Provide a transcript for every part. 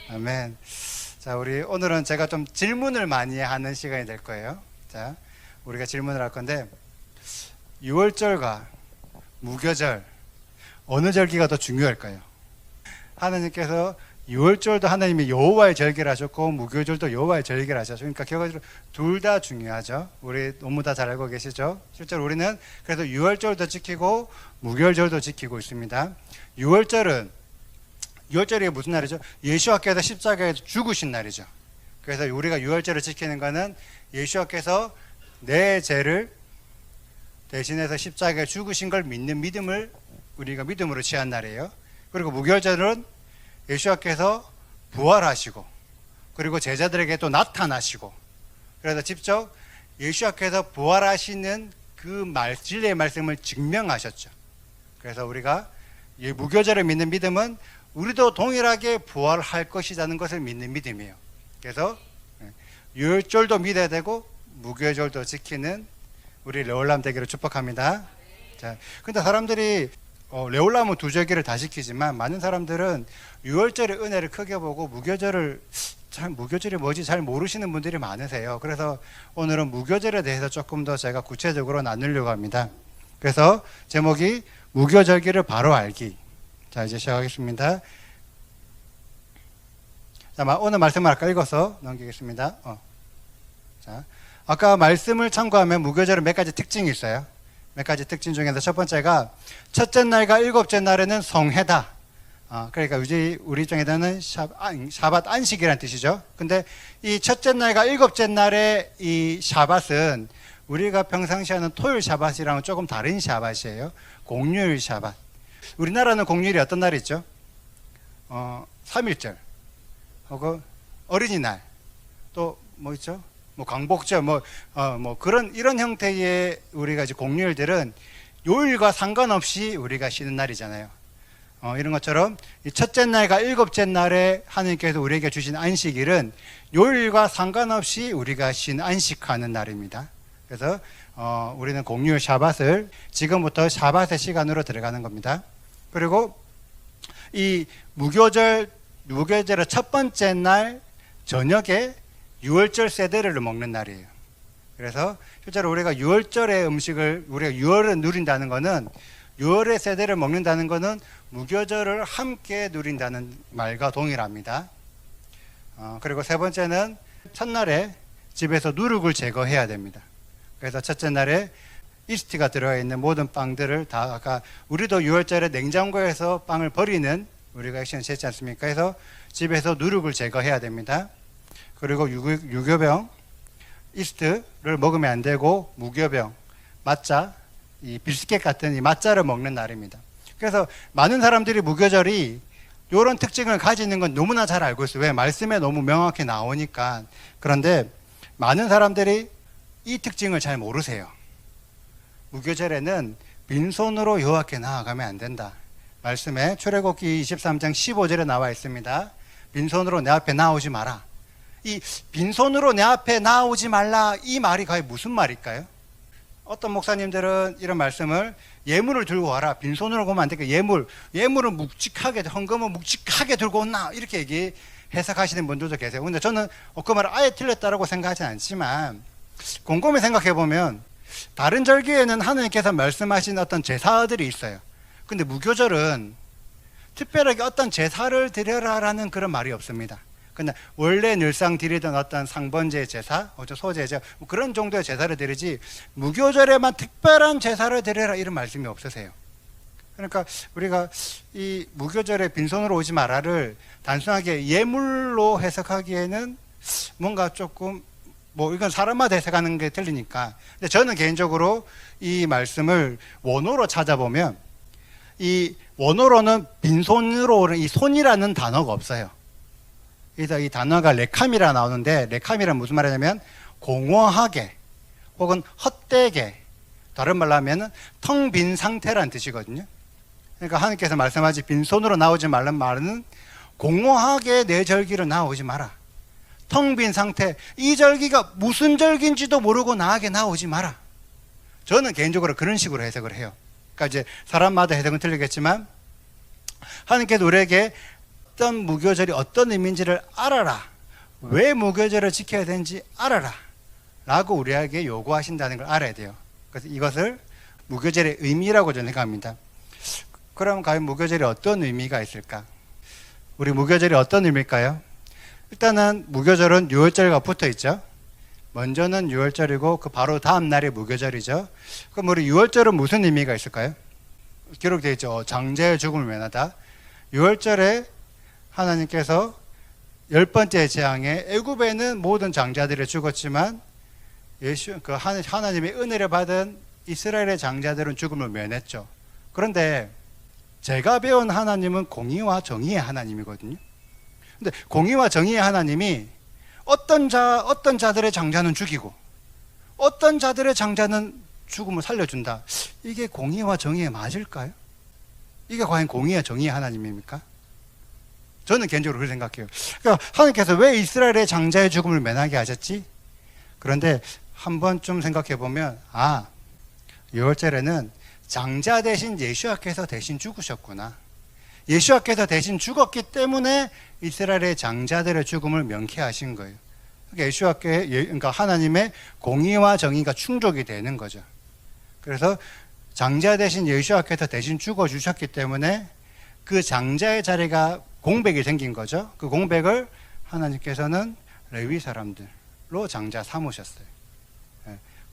아멘. 자, 우리 오늘은 제가 좀 질문을 많이 하는 시간이 될 거예요. 자, 우리가 질문을 할 건데, 유월절과 무교절 어느 절기가 더 중요할까요? 하나님께서 유월절도 하나님이 여호와의 절기를 하셨고 무교절도 여호와의 절기를 하셨죠. 그러니까 결과적으로 둘 다 중요하죠. 우리 너무 다 잘 알고 계시죠? 실제로 우리는 그래서 유월절도 지키고 무교절도 지키고 있습니다. 유월절이 무슨 날이죠? 예수와께서 십자가에서 죽으신 날이죠. 그래서 우리가 유월절을 지키는 것은 예수와께서 내 죄를 대신해서 십자가에 죽으신 걸 믿는 믿음을 우리가 믿음으로 취한 날이에요. 그리고 무교절은 예수와께서 부활하시고 그리고 제자들에게 또 나타나시고 그래서 직접 예수와께서 부활하시는 그 진리의 말씀을 증명하셨죠. 그래서 우리가 이 무교절을 믿는 믿음은 우리도 동일하게 부활할 것이라는 것을 믿는 믿음이에요. 그래서 유월절도 믿어야 되고 무교절도 지키는 우리 레올람 되기를 축복합니다. 자, 근데 사람들이 레올람은 두 절기를 다 지키지만 많은 사람들은 유월절의 은혜를 크게 보고 무교절이 뭐지 잘 모르시는 분들이 많으세요. 그래서 오늘은 무교절에 대해서 조금 더 제가 구체적으로 나누려고 합니다. 그래서 제목이 무교절기를 바로 알기. 자, 이제 시작하겠습니다. 자, 오늘 말씀을 아까 읽어서 넘기겠습니다. 자, 아까 말씀을 참고하면 무교절은 몇 가지 특징이 있어요. 몇 가지 특징 중에서 첫 번째가 첫째 날과 일곱째 날에는 성회다. 그러니까 우리 중에는 샤밧 안식이라는 뜻이죠. 근데 이 첫째 날과 일곱째 날의 이 샤밧은 우리가 평상시에 하는 토요일 샤밧이랑은 조금 다른 샤밧이에요. 공휴일 샤밧. 우리나라는 공휴일이 어떤 날이 있죠? 3.1절 하고 어린이날 또 뭐 있죠? 뭐 광복절 이런 형태의 우리가 이제 공휴일들은 요일과 상관없이 우리가 쉬는 날이잖아요. 이런 것처럼 이 첫째 날과 일곱째 날에 하나님께서 우리에게 주신 안식일은 요일과 상관없이 우리가 안식하는 날입니다. 그래서 우리는 공휴일 샤밧을 지금부터 샤밧의 시간으로 들어가는 겁니다. 그리고 이 무교절의 첫 번째 날 저녁에 유월절 세대를 먹는 날이에요. 그래서 실제로 우리가 유월절의 음식을 우리가 유월을 누린다는 것은 유월의 세대를 먹는다는 것은 무교절을 함께 누린다는 말과 동일합니다. 그리고 세 번째는 첫날에 집에서 누룩을 제거해야 됩니다. 그래서 첫째 날에 이스트가 들어가 있는 모든 빵들을 다 아까 우리도 유월절에 냉장고에서 빵을 버리는 우리가 액션을 취했지 않습니까? 그래서 집에서 누룩을 제거해야 됩니다. 그리고 유교병, 이스트를 먹으면 안 되고 무교병, mat자, 이 비스켓 같은 이 mat자를 먹는 날입니다. 그래서 많은 사람들이 무교절이 이런 특징을 가지는 건 너무나 잘 알고 있어요. 왜? 말씀에 너무 명확히 나오니까. 그런데 많은 사람들이 이 특징을 잘 모르세요. 무교절에는 빈손으로 여호와께 나아가면 안 된다. 말씀에 출애굽기 23장 15절에 나와 있습니다. 빈손으로 내 앞에 나오지 마라. 이 빈손으로 내 앞에 나오지 말라 이 말이 과연 무슨 말일까요? 어떤 목사님들은 이런 말씀을 예물을 들고 와라. 빈손으로 오면 안 되니까 예물을 묵직하게 헌금을 묵직하게 들고 온나 이렇게 해석하시는 분들도 계세요. 근데 저는 그 말을 아예 틀렸다고 생각하진 않지만 곰곰이 생각해 보면 다른 절기에는 하나님께서 말씀하신 어떤 제사들이 있어요. 근데 무교절은 특별하게 어떤 제사를 드려라라는 그런 말이 없습니다. 근데 원래 늘상 드리던 어떤 상번제 제사, 소제제 그런 정도의 제사를 드리지 무교절에만 특별한 제사를 드려라 이런 말씀이 없으세요. 그러니까 우리가 이 무교절에 빈손으로 오지 마라를 단순하게 예물로 해석하기에는 뭔가 조금 이건 사람마다 해석하는 게 틀리니까. 근데 저는 개인적으로 이 말씀을 원어로 찾아보면 이 원어로는 빈손으로 오는 이 손이라는 단어가 없어요. 그래서 이 단어가 레캄이라 나오는데 레캄이란 무슨 말이냐면 공허하게 혹은 헛되게 다른 말로 하면 텅 빈 상태라는 뜻이거든요. 그러니까 하나님께서 말씀하지 빈손으로 나오지 말란 말은 공허하게 내 절기로 나오지 마라. 텅 빈 상태 이 절기가 무슨 절기인지도 모르고 나에게 나오지 마라. 저는 개인적으로 그런 식으로 해석을 해요. 그러니까 이제 사람마다 해석은 틀리겠지만 하나님께서 우리에게 어떤 무교절이 어떤 의미인지를 알아라. 왜 무교절을 지켜야 되는지 알아라. 라고 우리에게 요구하신다는 걸 알아야 돼요. 그래서 이것을 무교절의 의미라고 저는 생각합니다. 그럼 과연 무교절이 어떤 의미가 있을까? 우리 무교절이 어떤 의미일까요? 일단은 무교절은 유월절과 붙어 있죠. 먼저는 유월절이고 그 바로 다음 날이 무교절이죠. 그럼 우리 유월절은 무슨 의미가 있을까요? 기록되어 있죠. 장자의 죽음을 면하다. 유월절에 하나님께서 10번째 재앙에 애굽에는 모든 장자들이 죽었지만 하나님의 은혜를 받은 이스라엘의 장자들은 죽음을 면했죠. 그런데 제가 배운 하나님은 공의와 정의의 하나님이거든요. 근데 공의와 정의의 하나님이 어떤 자들의 장자는 죽이고 어떤 자들의 장자는 죽음을 살려준다. 이게 공의와 정의에 맞을까요? 이게 과연 공의와 정의의 하나님입니까? 저는 개인적으로 그렇게 생각해요. 그러니까 하나님께서 왜 이스라엘의 장자의 죽음을 면하게 하셨지? 그런데 한번 좀 생각해 보면 유월절에는 장자 대신 예수와께서 대신 죽으셨구나. 예수와께서 대신 죽었기 때문에 이스라엘의 장자들의 죽음을 명쾌하신 거예요. 그러니까 하나님의 공의와 정의가 충족이 되는 거죠. 그래서 장자 대신 예수와께서 대신 죽어주셨기 때문에 그 장자의 자리가 공백이 생긴 거죠. 그 공백을 하나님께서는 레위 사람들로 장자 삼으셨어요.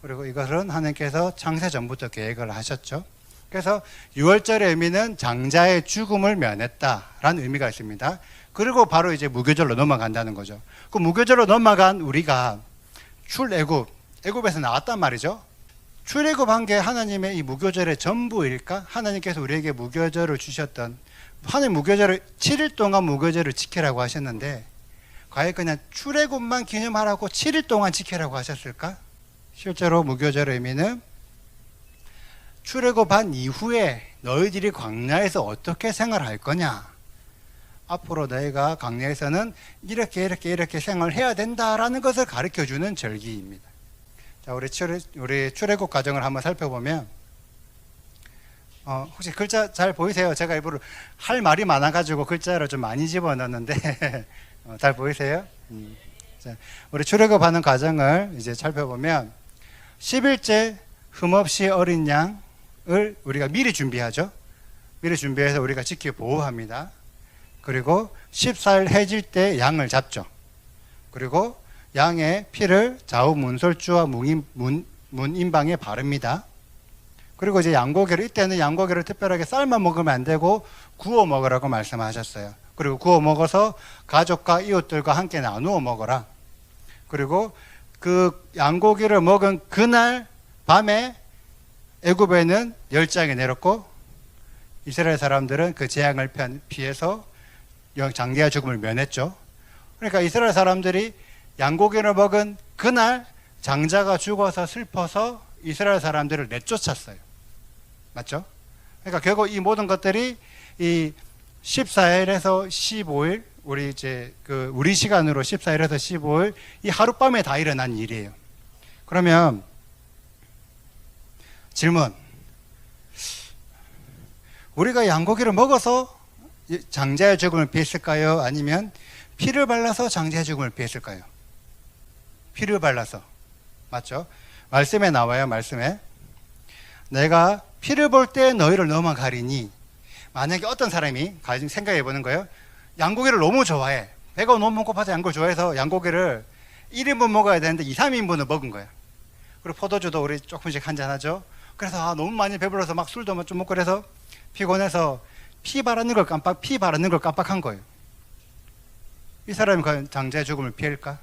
그리고 이것은 하나님께서 창세 전부터 계획을 하셨죠. 그래서 유월절의 의미는 장자의 죽음을 면했다라는 의미가 있습니다. 그리고 바로 이제 무교절로 넘어간다는 거죠. 그 무교절로 넘어간 우리가 애굽에서 나왔단 말이죠. 출애굽한 게 하나님의 이 무교절의 전부일까? 하나님께서 우리에게 무교절을 주셨던, 하나님 무교절을 7일 동안 무교절을 지키라고 하셨는데 과연 그냥 출애굽만 기념하라고 7일 동안 지키라고 하셨을까? 실제로 무교절의 의미는 출애굽한 이후에 너희들이 광야에서 어떻게 생활할 거냐, 앞으로 너희가 광야에서는 이렇게 생활해야 된다라는 것을 가르쳐주는 절기입니다. 자, 우리 출애굽 과정을 한번 살펴보면 혹시 글자 잘 보이세요? 제가 일부러 할 말이 많아가지고 글자를 좀 많이 집어넣었는데 잘 보이세요? 자, 우리 출애굽하는 과정을 이제 살펴보면 10일째 흠없이 어린 양을 우리가 미리 준비하죠. 미리 준비해서 우리가 지켜 보호합니다. 그리고 14일 해질 때 양을 잡죠. 그리고 양의 피를 좌우 문설주와 문인방에 바릅니다. 그리고 이제 양고기를, 이때는 양고기를 특별하게 삶아 먹으면 안 되고 구워 먹으라고 말씀하셨어요. 그리고 구워 먹어서 가족과 이웃들과 함께 나누어 먹어라. 그리고 그 양고기를 먹은 그날 밤에 애굽에는 열장이 내렸고 이스라엘 사람들은 그 재앙을 피해서 장자의 죽음을 면했죠. 그러니까 이스라엘 사람들이 양고기를 먹은 그날 장자가 죽어서 슬퍼서 이스라엘 사람들을 내쫓았어요. 맞죠? 그러니까 결국 이 모든 것들이 이 14일에서 15일, 우리 시간으로 14일에서 15일 이 하룻밤에 다 일어난 일이에요. 그러면 질문, 우리가 양고기를 먹어서 장자의 죽음을 피했을까요? 아니면 피를 발라서 장자의 죽음을 피했을까요? 피를 발라서. 맞죠? 말씀에 나와요. 말씀에 내가 피를 볼 때 너희를 넘어가리니, 만약에 어떤 사람이 생각해 보는 거예요. 양고기를 너무 좋아해. 배가 너무 고파서 양고기를 좋아해서 양고기를 1인분 먹어야 되는데 2, 3인분을 먹은 거야. 그리고 포도주도 우리 조금씩 한잔하죠. 그래서 너무 많이 배불러서 막 술도 좀 먹고 그래서 피곤해서 피 바르는 걸 깜빡한 거예요. 이 사람이 과연 장자의 죽음을 피할까?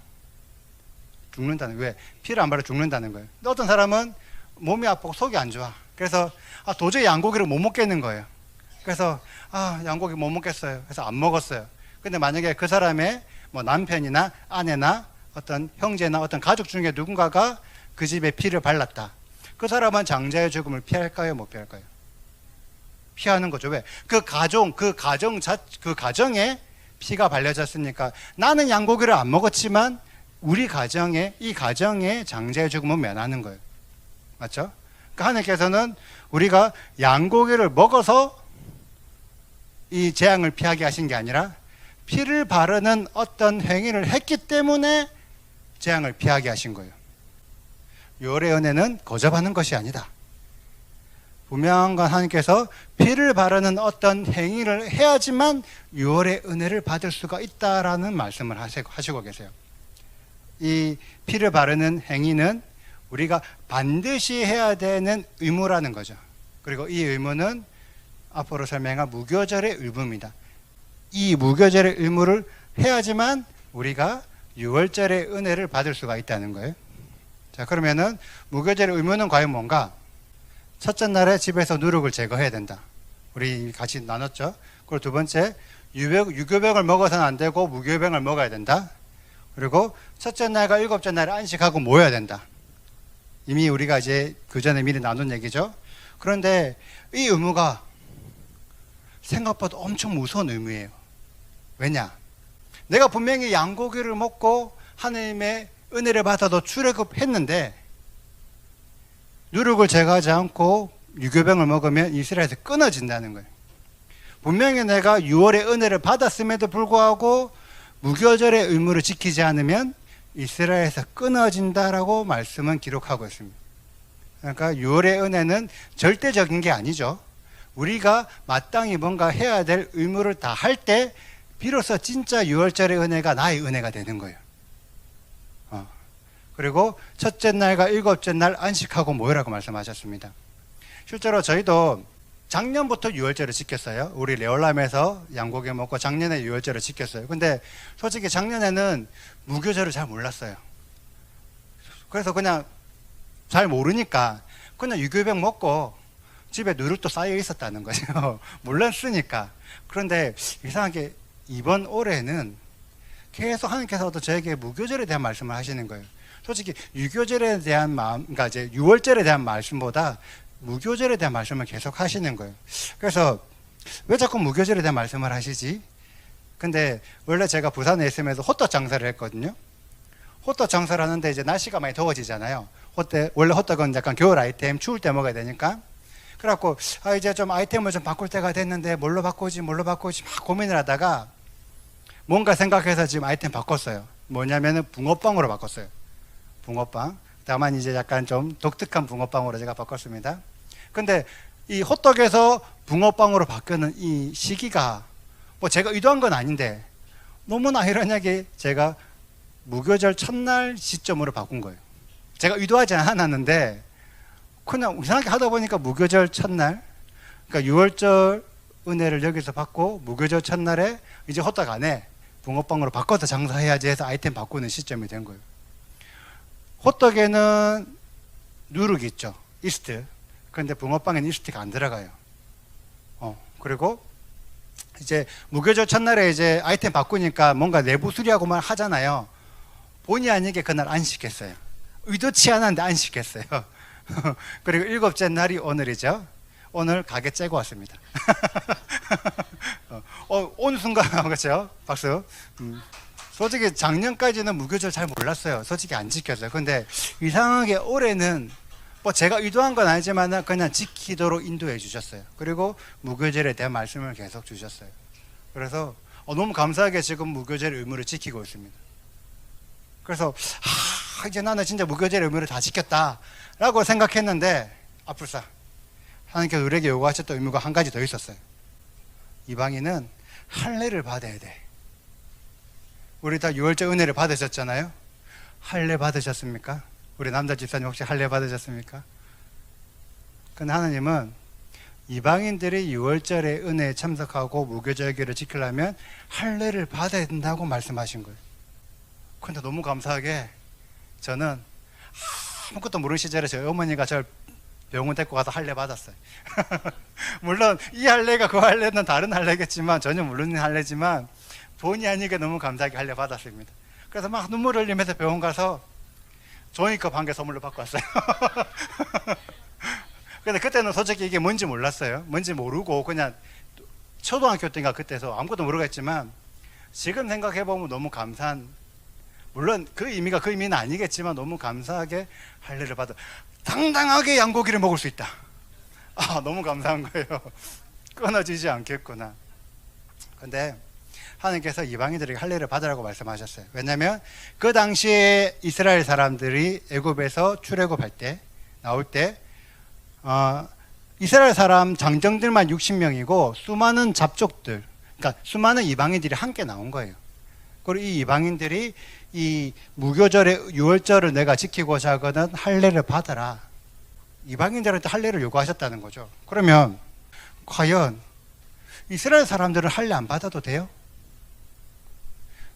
죽는다는, 왜? 피를 안 바르면 죽는다는 거예요. 근데 어떤 사람은 몸이 아프고 속이 안 좋아. 그래서 도저히 양고기를 못 먹겠는 거예요. 그래서 양고기 못 먹겠어요. 그래서 안 먹었어요. 근데 만약에 그 사람의 뭐 남편이나 아내나 어떤 형제나 어떤 가족 중에 누군가가 그 집에 피를 발랐다. 그 사람은 장자의 죽음을 피할까요? 못 피할까요? 피하는 거죠. 왜? 그 가정에 피가 발려졌으니까 나는 양고기를 안 먹었지만 이 가정에 장자의 죽음은 면하는 거예요. 맞죠? 그러니까 하나님께서는 우리가 양고기를 먹어서 이 재앙을 피하게 하신 게 아니라 피를 바르는 어떤 행위를 했기 때문에 재앙을 피하게 하신 거예요. 유월의 은혜는 거접하는 것이 아니다. 분명한 하나님께서 피를 바르는 어떤 행위를 해야지만 유월의 은혜를 받을 수가 있다라는 말씀을 하시고 계세요. 이 피를 바르는 행위는 우리가 반드시 해야 되는 의무라는 거죠. 그리고 이 의무는 앞으로 설명할 무교절의 의무입니다. 이 무교절의 의무를 해야지만 우리가 유월절의 은혜를 받을 수가 있다는 거예요. 자, 그러면은 무교절의 의무는 과연 뭔가? 첫째 날에 집에서 누룩을 제거해야 된다. 우리 같이 나눴죠. 그리고 두 번째, 유교병을 먹어서는 안 되고 무교병을 먹어야 된다. 그리고 첫째 날과 일곱째 날에 안식하고 모여야 된다. 이미 우리가 이제 그 전에 미리 나눈 얘기죠. 그런데 이 의무가 생각보다 엄청 무서운 의무예요. 왜냐? 내가 분명히 양고기를 먹고 하나님의 은혜를 받아도 출애굽했는데 누룩을 제거하지 않고 유교병을 먹으면 이스라엘에서 끊어진다는 거예요. 분명히 내가 6월의 은혜를 받았음에도 불구하고 무교절의 의무를 지키지 않으면 이스라엘에서 끊어진다라고 말씀은 기록하고 있습니다. 그러니까 6월의 은혜는 절대적인 게 아니죠. 우리가 마땅히 뭔가 해야 될 의무를 다 할 때 비로소 진짜 6월절의 은혜가 나의 은혜가 되는 거예요. 그리고 첫째 날과 일곱째 날 안식하고 모여라고 말씀하셨습니다. 실제로 저희도 작년부터 6월절을 지켰어요. 우리 레올람에서 양고기 먹고 작년에 6월절을 지켰어요. 근데 솔직히 작년에는 무교절을 잘 몰랐어요. 그래서 그냥 잘 모르니까 그냥 유교병 먹고 집에 누룩도 쌓여 있었다는 거죠. 몰랐으니까. 그런데 이상하게 이번 올해는 계속 하나님께서도 저에게 무교절에 대한 말씀을 하시는 거예요. 솔직히 유교절에 대한 마음, 그러니까 이제 6월절에 대한 말씀보다 무교절에 대한 말씀을 계속 하시는 거예요. 그래서 왜 자꾸 무교절에 대한 말씀을 하시지? 근데 원래 제가 부산에 있으면서 호떡 장사를 했거든요. 호떡 장사를 하는데 이제 날씨가 많이 더워지잖아요. 원래 호떡은 약간 겨울 아이템, 추울 때 먹어야 되니까. 그래갖고 이제 좀 아이템을 좀 바꿀 때가 됐는데 뭘로 바꾸지 막 고민을 하다가 뭔가 생각해서 지금 아이템 바꿨어요. 뭐냐면은 붕어빵으로 바꿨어요. 붕어빵. 다만 이제 약간 좀 독특한 붕어빵으로 제가 바꿨습니다. 근데 이 호떡에서 붕어빵으로 바뀌는 이 시기가 뭐 제가 의도한 건 아닌데 너무나 아이러니하게 제가 무교절 첫날 시점으로 바꾼 거예요. 제가 의도하지 않았는데 그냥 이상하게 하다 보니까 무교절 첫날, 그러니까 6월절 은혜를 여기서 받고 무교절 첫날에 이제 호떡 안에 붕어빵으로 바꿔서 장사해야지 해서 아이템 바꾸는 시점이 된 거예요. 호떡에는 누룩이 있죠. 이스트. 그런데 붕어빵에는 이스트가 안 들어가요. 그리고 이제 무교절 첫날에 이제 아이템 바꾸니까 뭔가 내부 수리하고만 하잖아요. 본의 아니게 그날 안식했어요. 의도치 않았는데 안식했어요. 그리고 일곱째 날이 오늘이죠. 오늘 가게 째고 왔습니다. 온 순간, 그렇죠? 박수. 솔직히 작년까지는 무교절 잘 몰랐어요. 솔직히 안 지켰어요. 근데 이상하게 올해는 뭐 제가 의도한 건 아니지만 그냥 지키도록 인도해 주셨어요. 그리고 무교절에 대한 말씀을 계속 주셨어요. 그래서 너무 감사하게 지금 무교절 의무를 지키고 있습니다. 그래서 이제 나는 진짜 무교절 의무를 다 지켰다라고 생각했는데 아뿔싸 하나님께서 우리에게 요구하셨던 의무가 한 가지 더 있었어요. 이방인은 할례를 받아야 돼. 우리 다 6월절 은혜를 받으셨잖아요. 할례 받으셨습니까? 우리 남자 집사님 혹시 할례 받으셨습니까? 근데 하나님은 이방인들이 6월절의 은혜에 참석하고 무교절기를 지키려면 할례를 받아야 된다고 말씀하신 거예요. 근데 너무 감사하게 저는 아무것도 모르는 시절에 저희 어머니가 저를 병원 데리고 가서 할례 받았어요. 물론 이 할례가 그 할례는 다른 할례겠지만 전혀 모르는 할례지만 본의 아니게 너무 감사하게 할례 받았습니다. 그래서 막 눈물 흘리면서 병원 가서 종이컵 한 개 선물로 받고 왔어요. 근데 그때는 솔직히 이게 뭔지 몰랐어요. 뭔지 모르고 그냥 초등학교 때인가 그때서 아무것도 모르겠지만 지금 생각해보면 너무 감사한, 물론 그 의미가 그 의미는 아니겠지만 너무 감사하게 할례를 받아 당당하게 양고기를 먹을 수 있다. 너무 감사한 거예요. 끊어지지 않겠구나. 근데 하나님께서 이방인들에게 할례를 받으라고 말씀하셨어요. 왜냐하면 그 당시에 이스라엘 사람들이 애굽에서 출애굽할 때 나올 때 이스라엘 사람 장정들만 60명이고 수많은 잡족들, 그러니까 수많은 이방인들이 함께 나온 거예요. 그리고 이 이방인들이 이 무교절의 유월절을 내가 지키고자 하거든 할례를 받아라. 이방인들한테 할례를 요구하셨다는 거죠. 그러면 과연 이스라엘 사람들은 할례 안 받아도 돼요?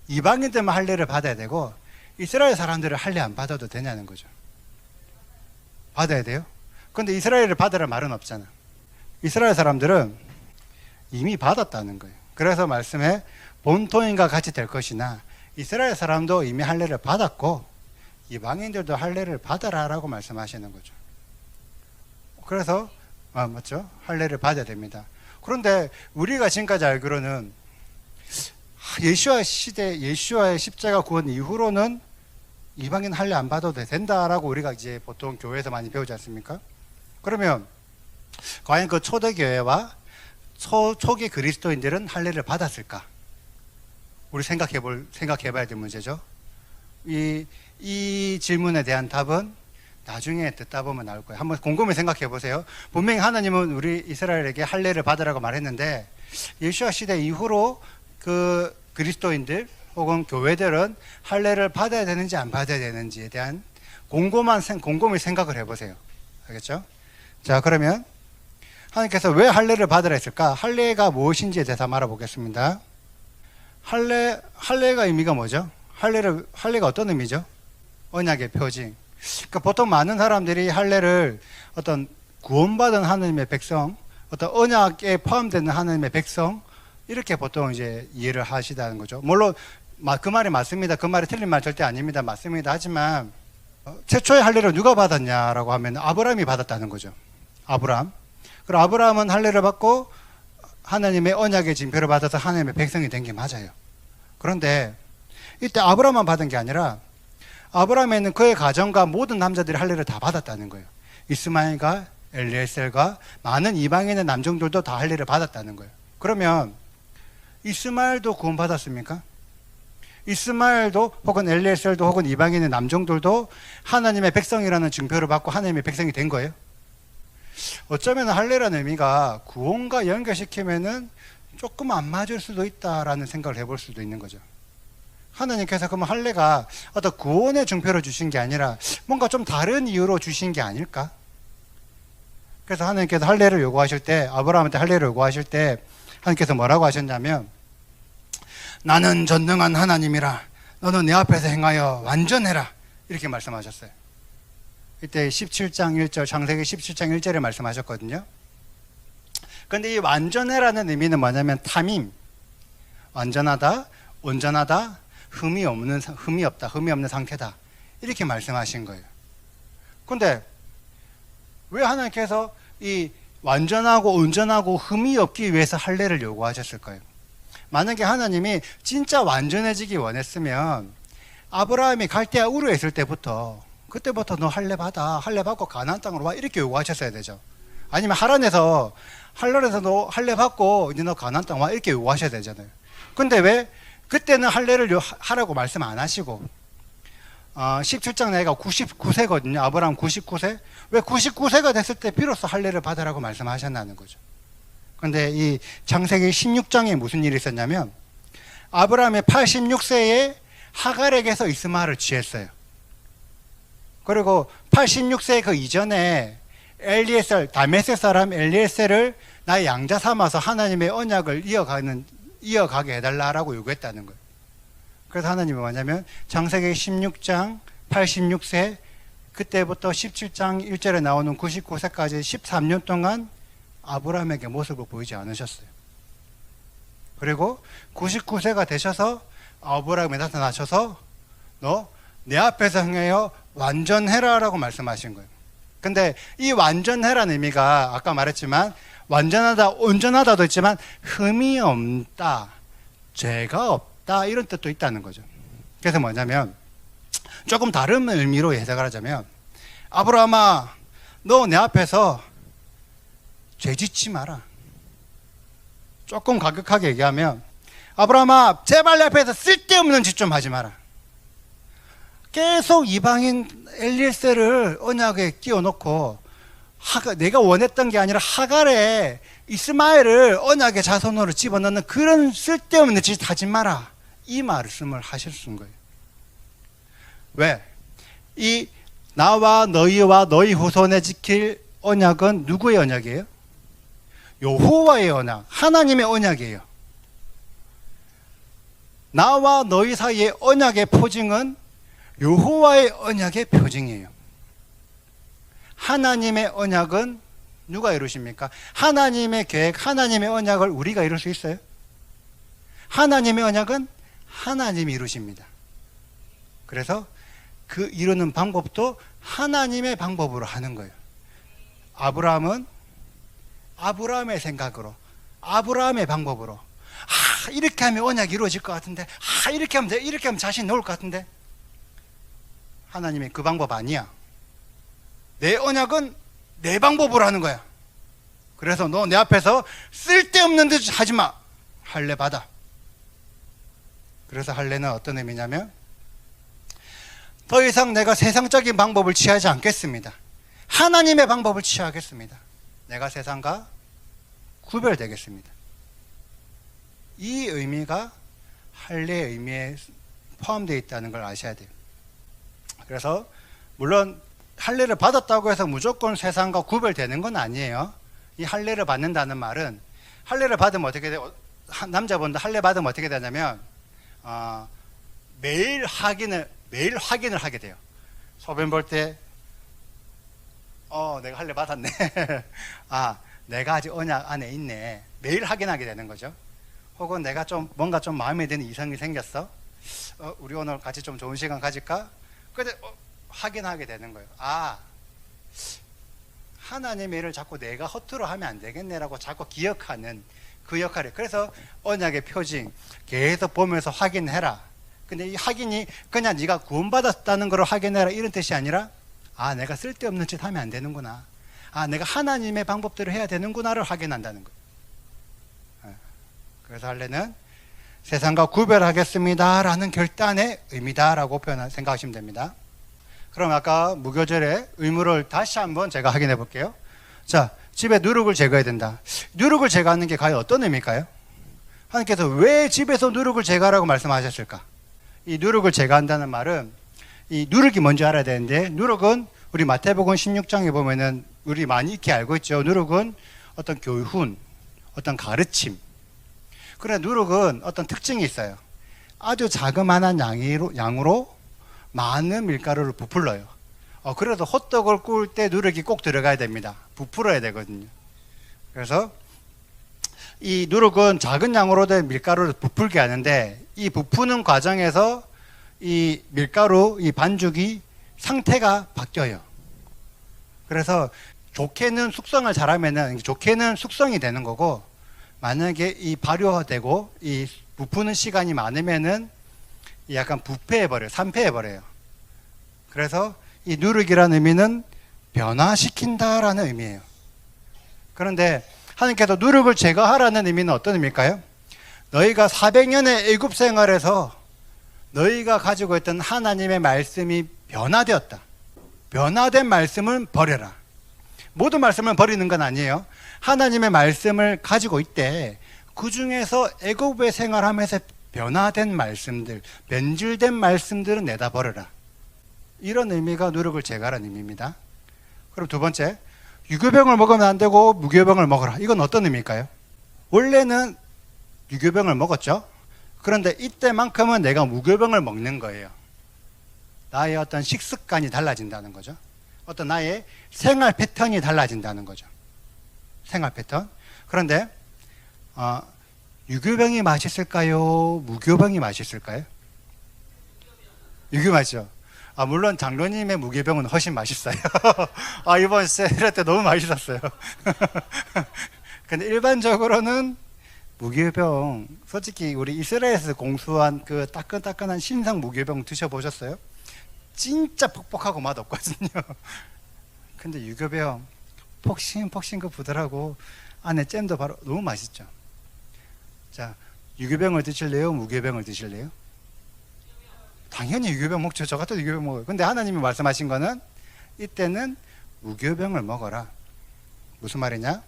이방인들만 할례를 받아야 되고 이스라엘 사람들은 할례 안 받아도 되냐는 거죠. 받아야 돼요? 근데 이스라엘을 받으라 말은 없잖아. 이스라엘 사람들은 이미 받았다는 거예요. 그래서 말씀에 본토인과 같이 될 것이나 이스라엘 사람도 이미 할례를 받았고 이방인들도 할례를 받아라라고 말씀하시는 거죠. 그래서 맞죠? 할례를 받아야 됩니다. 그런데 우리가 지금까지 알기로는 예수와 시대, 예수와의 십자가 구원 이후로는 이방인 할례 안 받아도 된다라고 우리가 이제 보통 교회에서 많이 배우지 않습니까? 그러면 과연 그 초대교회와 초기 그리스도인들은 할례를 받았을까? 우리 생각해봐야 될 문제죠. 이 질문에 대한 답은 나중에 듣다 보면 나올 거예요. 한번 곰곰이 생각해 보세요. 분명히 하나님은 우리 이스라엘에게 할례를 받으라고 말했는데 예수와 시대 이후로 그 그리스도인들 혹은 교회들은 할례를 받아야 되는지 안 받아야 되는지에 대한 곰곰이 생각을 해보세요. 알겠죠? 자, 그러면 하나님께서 왜 할례를 받으라 했을까? 할례가 무엇인지에 대해서 알아보겠습니다. 할례가 의미가 뭐죠? 할례가 어떤 의미죠? 언약의 표징. 그러니까 보통 많은 사람들이 할례를 어떤 구원받은 하나님의 백성, 어떤 언약에 포함되는 하나님의 백성, 이렇게 보통 이제 이해를 하시다는 거죠. 물론 그 말이 맞습니다. 그 말이 틀린 말 절대 아닙니다. 맞습니다. 하지만 최초의 할례를 누가 받았냐라고 하면 아브라함이 받았다는 거죠. 아브라함. 그리고 아브라함은 할례를 받고 하나님의 언약의 징표를 받아서 하나님의 백성이 된 게 맞아요. 그런데 이때 아브라함만 받은 게 아니라 아브라함에는 그의 가정과 모든 남자들이 할례를 다 받았다는 거예요. 이스마엘과 엘리에셀과 많은 이방인의 남종들도 다 할례를 받았다는 거예요. 그러면 이스마엘도 구원받았습니까? 이스마엘도 혹은 엘리에셀도 혹은 이방인의 남종들도 하나님의 백성이라는 증표를 받고 하나님의 백성이 된 거예요. 어쩌면 할례라는 의미가 구원과 연결시키면은 조금 안 맞을 수도 있다라는 생각을 해볼 수도 있는 거죠. 하나님께서 그러면 할례가 어떤 구원의 증표를 주신 게 아니라 뭔가 좀 다른 이유로 주신 게 아닐까? 그래서 하나님께서 할례를 요구하실 때, 아브라함한테 할례를 요구하실 때 하나님께서 뭐라고 하셨냐면 나는 전능한 하나님이라 너는 내 앞에서 행하여 완전해라 이렇게 말씀하셨어요. 이때 17장 1절, 창세기 17장 1절에 말씀하셨거든요. 그런데 이 완전해라는 의미는 뭐냐면 탐임, 완전하다, 온전하다, 흠이 없는 상태다 이렇게 말씀하신 거예요. 그런데 왜 하나님께서 이 완전하고 온전하고 흠이 없기 위해서 할례를 요구하셨을까요? 만약에 하나님이 진짜 완전해지기 원했으면 아브라함이 갈대아 우르에 있을 때부터 그때부터 너 할례 받아, 할례 받고 가나안 땅으로 와 이렇게 요구하셨어야 되죠. 아니면 하란에서 너 할례 받고 이제 너 가나안 땅 와 이렇게 요구하셔야 되잖아요. 근데 왜 그때는 할례를 하라고 말씀 안 하시고 17장 나이가 99세거든요. 아브라함 99세. 왜 99세가 됐을 때 비로소 할례를 받으라고 말씀하셨나는 거죠. 근데 이 창세기 16장에 무슨 일이 있었냐면 아브라함이 86세에 하갈에게서 이스마엘을 취했어요. 그리고 86세 그 이전에 엘리에셀, 다메섹 사람 엘리에셀을 나의 양자 삼아서 하나님의 언약을 이어가게 해달라라고 요구했다는 거예요. 그래서 하나님이 뭐냐면 창세기 16장 86세 그때부터 17장 1절에 나오는 99세까지 13년 동안 아브라함에게 모습을 보이지 않으셨어요. 그리고 99세가 되셔서 아브라함에 나타나셔서 너 내 앞에서 행하여 완전해라라고 말씀하신 거예요. 근데 이 완전해라는 의미가 아까 말했지만 완전하다, 온전하다도 있지만 흠이 없다, 죄가 없다 이런 뜻도 있다는 거죠. 그래서 뭐냐면 조금 다른 의미로 해석을 하자면 아브라함아 너 내 앞에서 죄 짓지 마라. 조금 가격하게 얘기하면 아브라함아, 제발 내 앞에서 쓸데없는 짓 좀 하지 마라. 계속 이방인 엘리에셀을 언약에 끼워놓고 내가 원했던 게 아니라 하갈에 이스마엘을 언약의 자손으로 집어넣는 그런 쓸데없는 짓 하지 마라. 이 말씀을 하셨은 거예요. 왜? 이 나와 너희와 너희 후손에 지킬 언약은 누구의 언약이에요? 여호와의 언약, 하나님의 언약이에요. 나와 너희 사이의 언약의 표징은 여호와의 언약의 표징이에요. 하나님의 언약은 누가 이루십니까? 하나님의 계획, 하나님의 언약을 우리가 이룰 수 있어요? 하나님의 언약은 하나님이 이루십니다. 그래서 그 이루는 방법도 하나님의 방법으로 하는 거예요. 아브라함은 아브라함의 생각으로, 아브라함의 방법으로, 이렇게 하면 언약이 이루어질 것 같은데, 이렇게 하면 돼, 이렇게 하면 자신 나올 것 같은데, 하나님이 그 방법 아니야. 내 언약은 내 방법으로 하는 거야. 그래서 너 내 앞에서 쓸데없는 듯 하지 마. 할례 받아. 그래서 할례는 어떤 의미냐면, 더 이상 내가 세상적인 방법을 취하지 않겠습니다. 하나님의 방법을 취하겠습니다. 내가 세상과 구별되겠습니다. 이 의미가 할례의 의미에 포함되어 있다는 걸 아셔야 돼요. 그래서 물론 할례를 받았다고 해서 무조건 세상과 구별되는 건 아니에요. 이 할례를 받는다는 말은, 할례를 받으면 어떻게 돼요? 남자분도 할례 받으면 어떻게 되냐면 매일 확인을 하게 돼요. 소변 볼 때 내가 할례 받았네. 내가 아직 언약 안에 있네. 매일 확인하게 되는 거죠. 혹은 내가 뭔가 좀 마음에 드는 이성이 생겼어. 우리 오늘 같이 좀 좋은 시간 가질까? 근데 확인하게 되는 거예요. 하나님의 일을 자꾸 내가 허투루 하면 안 되겠네라고 자꾸 기억하는 그 역할이에요. 그래서 언약의 표징 계속 보면서 확인해라. 근데 이 확인이 그냥 네가 구원받았다는 걸 확인해라 이런 뜻이 아니라, 내가 쓸데없는 짓 하면 안 되는구나, 내가 하나님의 방법대로 해야 되는구나를 확인한다는 거예요. 그래서 할례는 세상과 구별하겠습니다 라는 결단의 의미다라고 생각하시면 됩니다. 그럼 아까 무교절의 의무를 다시 한번 제가 확인해 볼게요. 자, 집에 누룩을 제거해야 된다. 누룩을 제거하는 게 과연 어떤 의미일까요? 하나님께서 왜 집에서 누룩을 제거하라고 말씀하셨을까? 이 누룩을 제거한다는 말은, 이 누룩이 뭔지 알아야 되는데, 누룩은 우리 마태복음 16장에 보면은 우리 많이 익히 알고 있죠. 누룩은 어떤 교훈, 어떤 가르침. 그러나 누룩은 어떤 특징이 있어요. 아주 자그마한 양으로 많은 밀가루를 부풀러요. 그래서 호떡을 구울 때 누룩이 꼭 들어가야 됩니다. 부풀어야 되거든요. 그래서 이 누룩은 작은 양으로 된 밀가루를 부풀게 하는데, 이 부푸는 과정에서 이 밀가루, 이 반죽이 상태가 바뀌어요. 그래서 좋게는 숙성을 잘하면은 좋게는 숙성이 되는 거고, 만약에 이 발효되고 이 부푸는 시간이 많으면은 약간 부패해버려요. 산패해버려요. 그래서 이 누룩이라는 의미는 변화시킨다라는 의미예요. 그런데 하나님께서 누룩을 제거하라는 의미는 어떤 의미일까요? 너희가 400년의 애굽 생활에서 너희가 가지고 있던 하나님의 말씀이 변화되었다. 변화된 말씀을 버려라. 모든 말씀을 버리는 건 아니에요. 하나님의 말씀을 가지고 있대. 그 중에서 애굽의 생활하면서 변화된 말씀들, 변질된 말씀들은 내다 버려라. 이런 의미가 누룩을 제거하라는 의미입니다. 그럼 두 번째, 유교병을 먹으면 안 되고 무교병을 먹어라. 이건 어떤 의미일까요? 원래는 유교병을 먹었죠. 그런데 이때만큼은 내가 무교병을 먹는 거예요. 나의 어떤 식습관이 달라진다는 거죠. 어떤 나의 생활 패턴이 달라진다는 거죠. 생활 패턴. 그런데 유교병이 맛있을까요? 무교병이 맛있을까요? 유교 맛이죠. 물론 장로님의 무교병은 훨씬 맛있어요. 이번 세일 때 너무 맛있었어요. 근데 일반적으로는 무교병, 솔직히 우리 이스라엘에서 공수한 그 따끈따끈한 신상 무교병 드셔보셨어요? 진짜 퍽퍽하고 맛없거든요. 근데 유교병 폭신폭신 그 부드러고 안에 잼도 바로 너무 맛있죠. 자, 유교병을 드실래요? 무교병을 드실래요? 당연히 유교병 먹죠. 저 같아도 유교병 먹어요. 근데 하나님이 말씀하신 거는 이때는 무교병을 먹어라. 무슨 말이냐?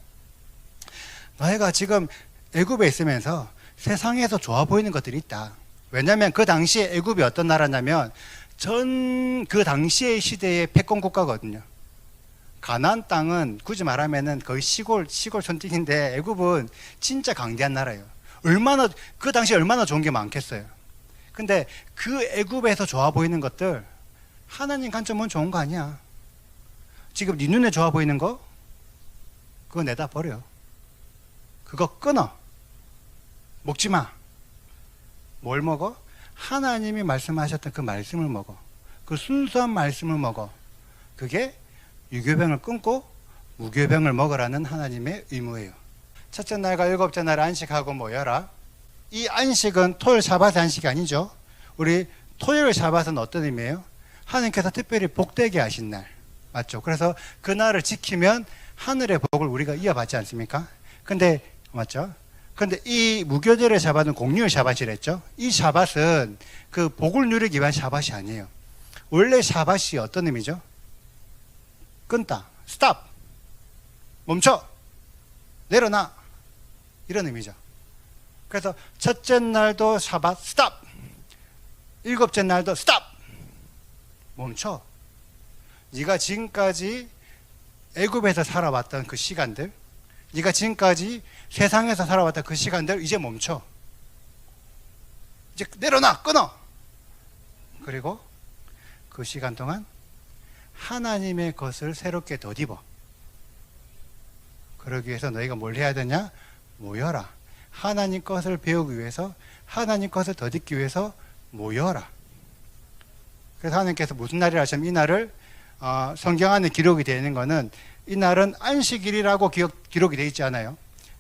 너희가 지금 애굽에 있으면서 세상에서 좋아 보이는 것들이 있다. 왜냐하면 그 당시에 애굽이 어떤 나라냐면 전 그 당시의 시대의 패권 국가거든요. 가나안 땅은 굳이 말하면은 거의 시골 선택인데 애굽은 진짜 강대한 나라예요. 얼마나 그 당시에 얼마나 좋은 게 많겠어요. 근데 그 애굽에서 좋아 보이는 것들 하나님 관점은 좋은 거 아니야. 지금 네 눈에 좋아 보이는 거 그거 내다 버려. 그거 끊어. 먹지 마. 뭘 먹어? 하나님이 말씀하셨던 그 말씀을 먹어. 그 순수한 말씀을 먹어. 그게 유교병을 끊고 무교병을 먹으라는 하나님의 의무예요. 첫째 날과 일곱째 날 안식하고 모여라. 이 안식은 토요일 샤밧의 안식이 아니죠. 우리 토요일 샤밧은 어떤 의미예요? 하나님께서 특별히 복되게 하신 날. 맞죠? 그래서 그 날을 지키면 하늘의 복을 우리가 이어받지 않습니까? 근데 맞죠? 근데 이 무교절의 샤밧은 공휴일 샤밧이랬죠. 이 샤밧은 그 복을 누리기 위한 샤밧이 아니에요. 원래 샤밧이 어떤 의미죠? 끊다, 스탑, 멈춰, 내려놔, 이런 의미죠. 그래서 첫째 날도 샤밧 스탑, 일곱째 날도 스탑, 멈춰. 네가 지금까지 애굽에서 살아왔던 그 시간들, 네가 지금까지 세상에서 살아왔던 그 시간들 이제 멈춰. 이제 내려놔, 끊어. 그리고 그 시간 동안 하나님의 것을 새롭게 덧입어. 그러기 위해서 너희가 뭘 해야 되냐? 모여라. 하나님 것을 배우기 위해서, 하나님 것을 덧입기 위해서 모여라. 그래서 하나님께서 무슨 날이라 하시면 이 날을 성경 안에 기록이 되어 있는 것은 이 날은 안식일이라고 기록이 되어 있지 않아요.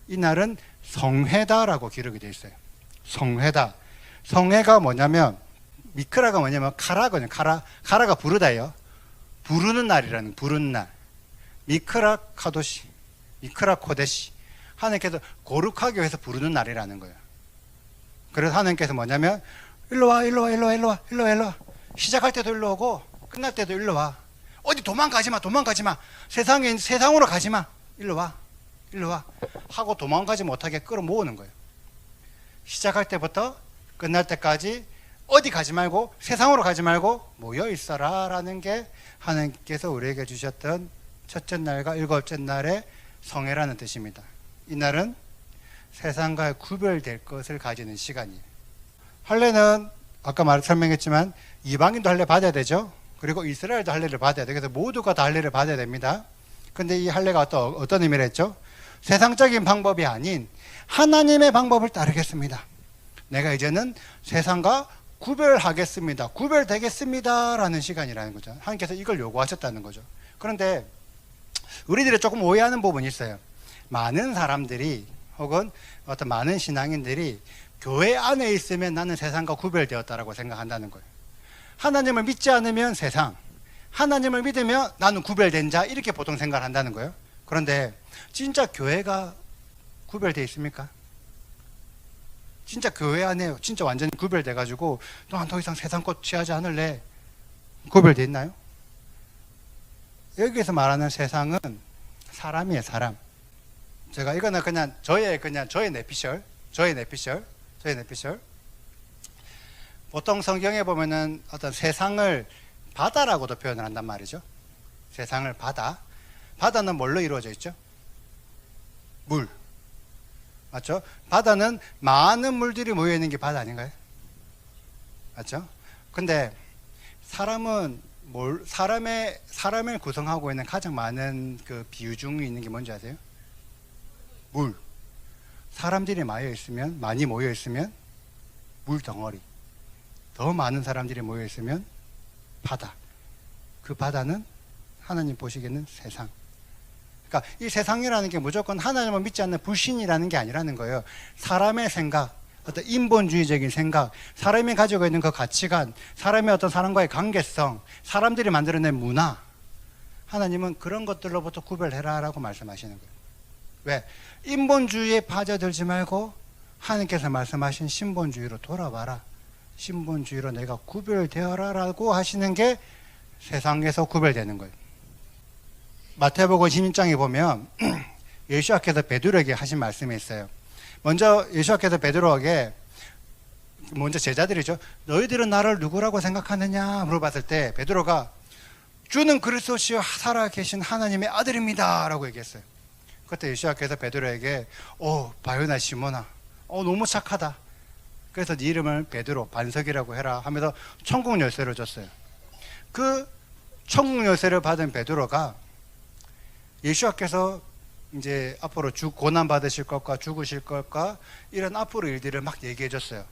이 날은 성회다라고 기록이 되어 있어요. 성회다. 성회가 뭐냐면 미크라가 뭐냐면 카라거든요. 카라가 부르다예요. 부르는 날이라는, 부르는 날. 미크라 카도시, 미크라 코데시. 하나님께서 거룩하기 위해서 부르는 날이라는 거예요. 그래서 하나님께서 뭐냐면 일로 와, 일로 와, 일로 와, 일로 와, 일로 와, 일로 와. 시작할 때도 일로 오고 끝날 때도 일로 와. 어디 도망가지 마, 도망가지 마. 세상으로 가지 마. 일로 와, 일로 와. 하고 도망가지 못하게 끌어모으는 거예요. 시작할 때부터 끝날 때까지 어디 가지 말고, 세상으로 가지 말고 모여 있어라 라는 게 하나님께서 우리에게 주셨던 첫째 날과 일곱째 날의 성회라는 뜻입니다. 이 날은 세상과 구별될 것을 가지는 시간이에요. 할례는 아까 설명했지만 이방인도 할례 받아야 되죠. 그리고 이스라엘도 할례를 받아야 돼요. 그래서 모두가 다 할례를 받아야 됩니다. 근데 이 할례가 어떤 의미를 했죠? 세상적인 방법이 아닌 하나님의 방법을 따르겠습니다. 내가 이제는 세상과 구별하겠습니다. 구별되겠습니다. 라는 시간이라는 거죠. 하나님께서 이걸 요구하셨다는 거죠. 그런데 우리들이 조금 오해하는 부분이 있어요. 많은 사람들이 혹은 어떤 많은 신앙인들이 교회 안에 있으면 나는 세상과 구별되었다라고 생각한다는 거예요. 하나님을 믿지 않으면 세상, 하나님을 믿으면 나는 구별된 자, 이렇게 보통 생각을 한다는 거예요. 그런데 진짜 교회가 구별되어 있습니까? 진짜 교회 안에 진짜 완전히 구별돼 가지고 난 더 이상 세상 것 취하지 않을래, 구별돼 있나요? 여기서 말하는 세상은 사람이에요. 사람. 제가 이거는 그냥 저의 내피셜. 보통 성경에 보면은 어떤 세상을 바다라고도 표현을 한단 말이죠. 세상을 바다. 바다는 뭘로 이루어져 있죠? 물. 맞죠? 바다는 많은 물들이 모여 있는 게 바다 아닌가요? 맞죠? 근데 사람은 사람을 구성하고 있는 가장 많은 그 비유 중에 있는 게 뭔지 아세요? 물. 사람들이 많이 모여 있으면 물 덩어리. 더 많은 사람들이 모여 있으면 바다. 그 바다는 하나님 보시기에는 세상. 그러니까 이 세상이라는 게 무조건 하나님을 믿지 않는 불신이라는 게 아니라는 거예요. 사람의 생각, 어떤 인본주의적인 생각, 사람이 가지고 있는 그 가치관, 사람의 어떤 사람과의 관계성, 사람들이 만들어낸 문화, 하나님은 그런 것들로부터 구별해라 라고 말씀하시는 거예요. 왜? 인본주의에 빠져들지 말고 하나님께서 말씀하신 신본주의로 돌아와라. 신본주의로 내가 구별되어라 라고 하시는 게 세상에서 구별되는 거예요. 마태복음 16장에 보면 예수께서 베드로에게 하신 말씀이 있어요. 먼저 예수께서 베드로에게, 먼저 제자들이죠, 너희들은 나를 누구라고 생각하느냐 물어봤을 때 베드로가 주는 그리스도시요 살아계신 하나님의 아들입니다 라고 얘기했어요. 그때 예수께서 베드로에게 바요나 시몬아, 너무 착하다. 그래서 네 이름을 베드로, 반석이라고 해라 하면서 천국 열쇠를 줬어요. 그 천국 열쇠를 받은 베드로가 예수께서 이제 앞으로 고난 받으실 것과 죽으실 것과 이런 앞으로 일들을 막 얘기해 줬어요.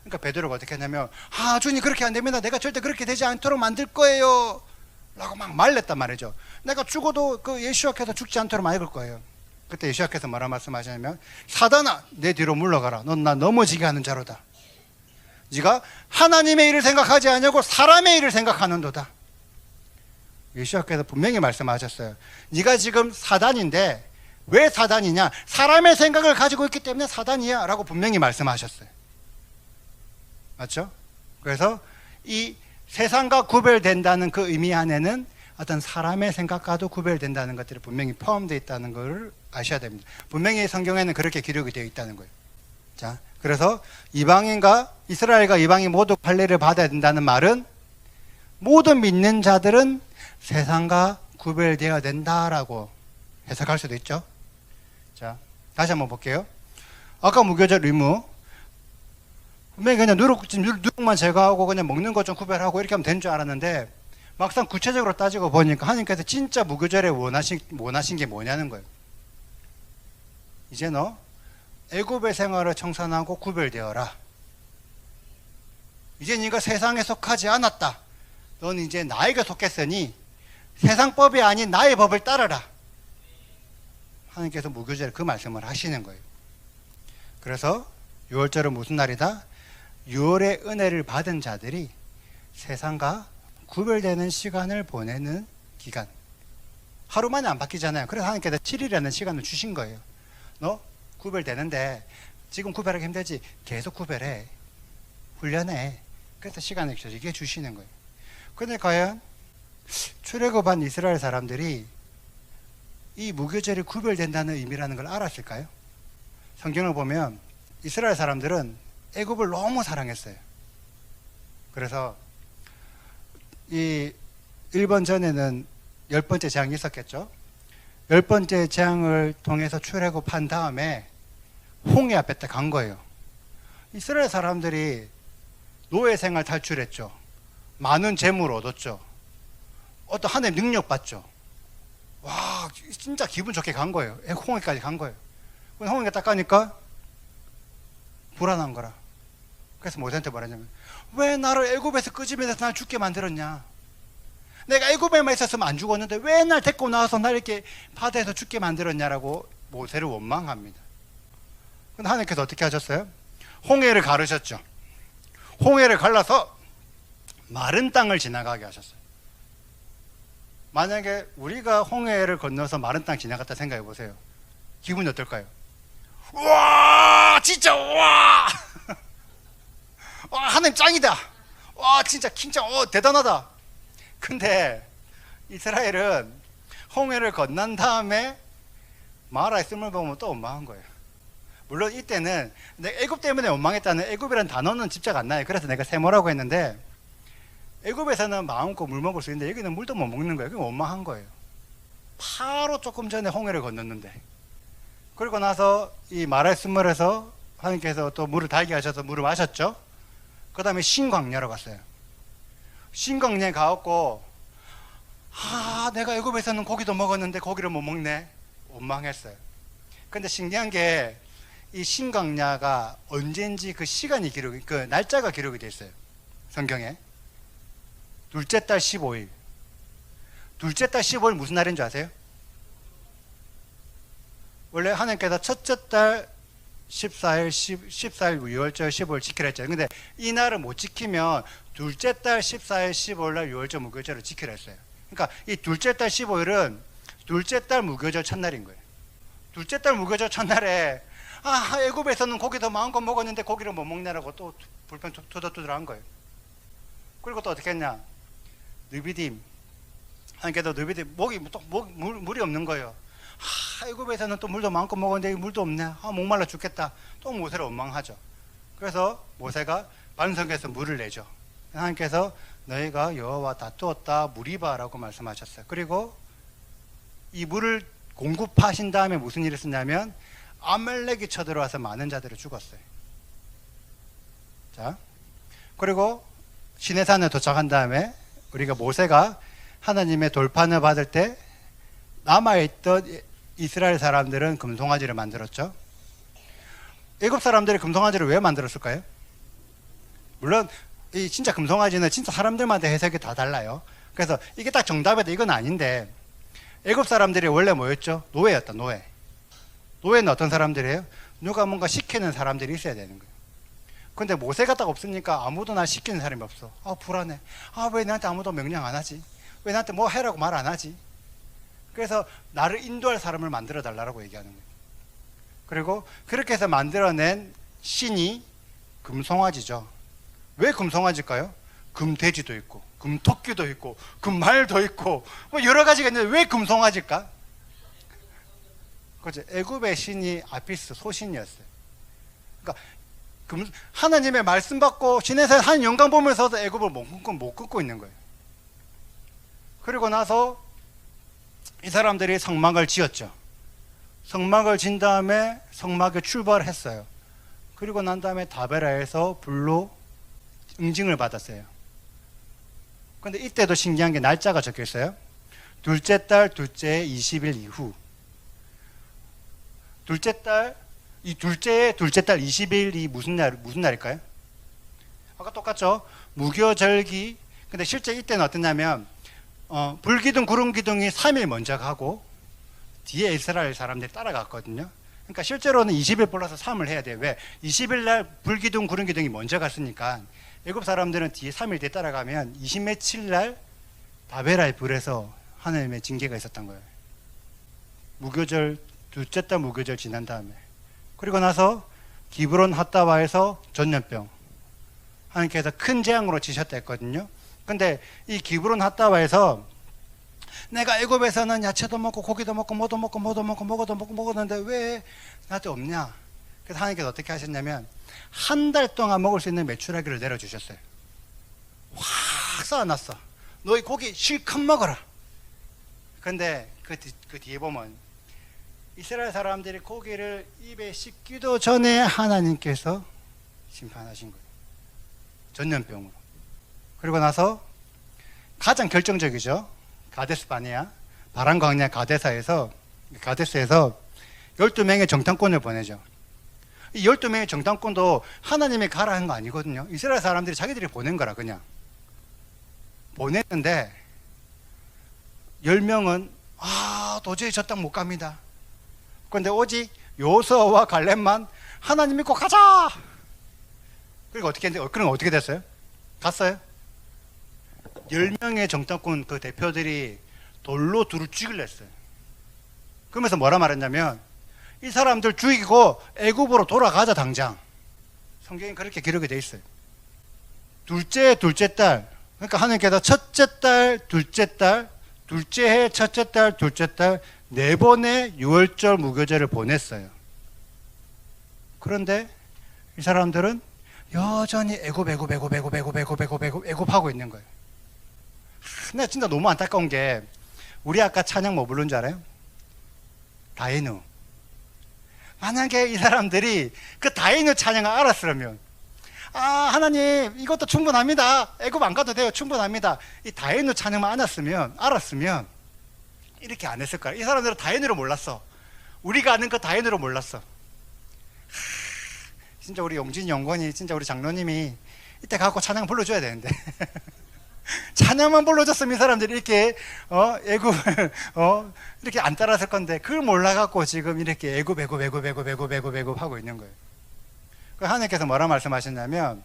그러니까 베드로가 어떻게 했냐면, 주님 그렇게 안 됩니다. 내가 절대 그렇게 되지 않도록 만들 거예요 라고 막 말렸단 말이죠. 내가 죽어도 그 예수께서 죽지 않도록 만들 거예요. 그때 예수께서 뭐라 말씀하시냐면, 사단아 내 뒤로 물러가라. 넌 나 넘어지게 하는 자로다. 네가 하나님의 일을 생각하지 않냐고 사람의 일을 생각하는도다. 예수께서 분명히 말씀하셨어요. 네가 지금 사단인데 왜 사단이냐? 사람의 생각을 가지고 있기 때문에 사단이야 라고 분명히 말씀하셨어요. 맞죠? 그래서 이 세상과 구별된다는 그 의미 안에는 어떤 사람의 생각과도 구별된다는 것들이 분명히 포함되어 있다는 걸 아셔야 됩니다. 분명히 성경에는 그렇게 기록이 되어 있다는 거예요. 자, 그래서 이방인과 이스라엘과 이방인 모두 할례를 받아야 된다는 말은 모든 믿는 자들은 세상과 구별되어야 된다라고 해석할 수도 있죠. 자, 다시 한번 볼게요. 아까 무교절 의무, 분명히 그냥 누룩만 제거하고 그냥 먹는 것 좀 구별하고 이렇게 하면 되는 줄 알았는데, 막상 구체적으로 따지고 보니까 하나님께서 진짜 무교절에 원하신 게 뭐냐는 거예요. 이제 너 애굽의 생활을 청산하고 구별되어라. 이제 네가 세상에 속하지 않았다. 넌 이제 나에게 속했으니 세상 법이 아닌 나의 법을 따르라. 하나님께서 무교절에 그 말씀을 하시는 거예요. 그래서 6월절은 무슨 날이다? 6월의 은혜를 받은 자들이 세상과 구별되는 시간을 보내는 기간. 하루 만에 안 바뀌잖아요. 그래서 하나님께서 7일이라는 시간을 주신 거예요. 너 구별되는데 지금 구별하기 힘들지? 계속 구별해. 훈련해. 그래서 시간을 이게 주시는 거예요. 그런데 과연 출애굽한 이스라엘 사람들이 이 무교절이 구별된다는 의미라는 걸 알았을까요? 성경을 보면 이스라엘 사람들은 애굽을 너무 사랑했어요. 그래서 이 1번 전에는 10번째 재앙이 있었겠죠. 10번째 재앙을 통해서 출애굽한 다음에 홍해 앞에 딱 간 거예요. 이스라엘 사람들이 노예 생활 탈출했죠. 많은 재물을 얻었죠. 어떤 하나님 능력 받죠. 와, 진짜 기분 좋게 간 거예요. 홍해까지 간 거예요. 홍해가 딱 가니까 불안한 거라. 그래서 모세한테 말하냐면, 왜 나를 애굽에서 끄집어내서 날 죽게 만들었냐? 내가 애굽에만 있었으면 안 죽었는데 왜 날 데리고 나와서 날 이렇게 바다에서 죽게 만들었냐라고 모세를 원망합니다. 근데 하나님께서 어떻게 하셨어요? 홍해를 가르셨죠. 홍해를 갈라서 마른 땅을 지나가게 하셨어요. 만약에 우리가 홍해를 건너서 마른 땅 지나갔다 생각해 보세요. 기분이 어떨까요? 와, 진짜 와, 와, 하나님 짱이다. 와, 진짜 대단하다. 근데 이스라엘은 홍해를 건넌 다음에 마라의 씀을 보면 또 원망한 거예요. 물론 이때는 내가 애굽 때문에 원망했다는 애굽이라는 단어는 집착 안 나요. 그래서 내가 세모라고 했는데, 애굽에서는 마음껏 물 먹을 수 있는데 여기는 물도 못 먹는 거예요. 그게 원망한 거예요. 바로 조금 전에 홍해를 건넜는데. 그리고 나서 이 마라의 씀물에서 하나님께서 또 물을 달게 하셔서 물을 마셨죠. 그 다음에 신광야로 갔어요. 신광야에 가갖고, 내가 애굽에서는 고기도 먹었는데 고기를 못 먹네. 원망했어요. 근데 신기한 게 이 신광야가 언제인지 그 시간이 그 날짜가 기록이 돼 있어요. 성경에. 둘째 달 15일. 둘째 달 15일 무슨 날인 줄 아세요? 원래 하나님께서 첫째 달 14일, 14일 6월절 15일 지키라 했죠. 근데 이 날을 못 지키면 둘째 달 14일 15일 날 6월절 무교절을 지키라 했어요. 그러니까 이 둘째 달 15일은 둘째 달 무교절 첫날인 거예요. 둘째 달 무교절 첫날에 애굽에서는 고기도 마음껏 먹었는데 고기를 못 먹냐라고 또 불평 투덜투덜한 거예요. 그리고 또 어떻게 했냐? 느비딤 하나님께서 느비딤 물이 없는 거예요. 애굽에서는 또 물도 마음껏 먹었는데 물도 없네. 목말라 죽겠다. 또 모세를 원망하죠. 그래서 모세가 반석에서 물을 내죠. 하나님께서 너희가 여호와 다투었다 무리바라고 말씀하셨어요. 그리고 이 물을 공급하신 다음에 무슨 일을 했냐면 아말렉이 쳐들어와서 많은 자들을 죽었어요. 자, 그리고 시내산에 도착한 다음에 우리가 모세가 하나님의 돌판을 받을 때 남아있던 이스라엘 사람들은 금송아지를 만들었죠. 애굽 사람들이 금송아지를 왜 만들었을까요? 물론 이 진짜 금송아지는 진짜 사람들마다 해석이 다 달라요. 그래서 이게 딱 정답이다 이건 아닌데, 애굽 사람들이 원래 뭐였죠? 노예였다. 노예는 어떤 사람들이에요? 누가 뭔가 시키는 사람들이 있어야 되는 거예요. 근데 모세가 딱 없으니까 아무도 날 시키는 사람이 없어. 불안해. 왜 나한테 아무도 명령 안 하지? 왜 나한테 뭐 해라고 말 안 하지? 그래서 나를 인도할 사람을 만들어 달라고 얘기하는 거예요. 그리고 그렇게 해서 만들어낸 신이 금송아지죠. 왜 금송아지일까요? 금돼지도 있고 금토끼도 있고 금말도 있고 뭐 여러 가지가 있는데 왜 금송아지일까? 그렇죠. 애굽의 신이 아피스 소신이었어요. 그러니까 하나님의 말씀 받고 신에서 한 영광 보면서도 애굽을 못 끊고 있는 거예요. 그리고 나서 이 사람들이 성막을 지었죠. 성막을 진 다음에 성막에 출발을 했어요. 그리고 난 다음에 다베라에서 불로 응징을 받았어요. 근데 이때도 신기한 게 날짜가 적혀 있어요. 둘째 달 둘째 20일 이후. 둘째 달 20일이 무슨 날일까요? 아까 똑같죠? 무교절기. 근데 실제 이때는 어떠냐면 불기둥 구름기둥이 3일 먼저 가고 뒤에 이스라엘 사람들이 따라갔거든요. 그러니까 실제로는 20일 플러스 3을 해야 돼요. 왜? 20일 날 불기둥 구름기둥이 먼저 갔으니까 애굽 사람들은 뒤에 3일 뒤에 따라가면 20며칠 날 다베라의 불에서 하나님의 징계가 있었던 거예요. 무교절, 둘째 달 무교절 지난 다음에. 그리고 나서 기브론 핫다바에서 전염병 하나님께서 큰 재앙으로 치셨다 했거든요. 근데 이 기브론 핫다바에서 내가 애굽에서는 야채도 먹고 고기도 먹고 뭐도 먹고 먹었는데 왜 나한테 없냐? 그래서 하나님께서 어떻게 하셨냐면 한 달 동안 먹을 수 있는 메추라기를 내려주셨어요. 확 쌓아놨어. 너희 고기 실컷 먹어라. 근데 그 뒤에 보면 이스라엘 사람들이 고기를 입에 씹기도 전에 하나님께서 심판하신 거예요. 전염병으로. 그리고 나서 가장 결정적이죠. 가데스 바네아, 바람 광야 가데스에서 12명의 정탐꾼을 보내죠. 이 12명의 정탐꾼도 하나님이 가라 한 거 아니거든요. 이스라엘 사람들이 자기들이 보낸 거라 그냥. 보냈는데 10명은 도저히 저 땅 못 갑니다. 그런데 오직 요수아와 갈렙만 하나님 믿고 가자. 그리고 어떻게 했는데 그럼 어떻게 됐어요? 갔어요? 10명의 정탐꾼 그 대표들이 돌로 둘을 죽이려 했어요. 그러면서 뭐라 말했냐면 이 사람들 죽이고 애굽으로 돌아가자 당장. 성경에 그렇게 기록이 돼 있어요. 둘째 달, 그러니까 하나님께서 첫째 달, 둘째 달, 둘째 해, 첫째 달, 둘째 달 4번의 유월절 무교절을 보냈어요. 그런데 이 사람들은 여전히 애굽하고 있는 거예요. 근데 진짜 너무 안타까운 게 우리 아까 찬양 뭐 부른 줄 알아요? 다이누. 만약에 이 사람들이 그 다이누 찬양을 알았으면 하나님 이것도 충분합니다. 애굽 안 가도 돼요. 충분합니다. 이 다이누 찬양만 알았으면 이렇게 안 했을 거야. 이 사람들은 다이누를 몰랐어. 우리가 아는 그 다이누를 몰랐어. 진짜 우리 용진이 영건이 진짜 우리 장로님이 이때 가고 찬양 불러줘야 되는데 찬양만 불러줬으면 이 사람들이 이렇게 애굽을 이렇게 안 따랐을 건데 그걸 몰라갖고 지금 이렇게 애굽 하고 있는 거예요. 하나님께서 뭐라 말씀하셨냐면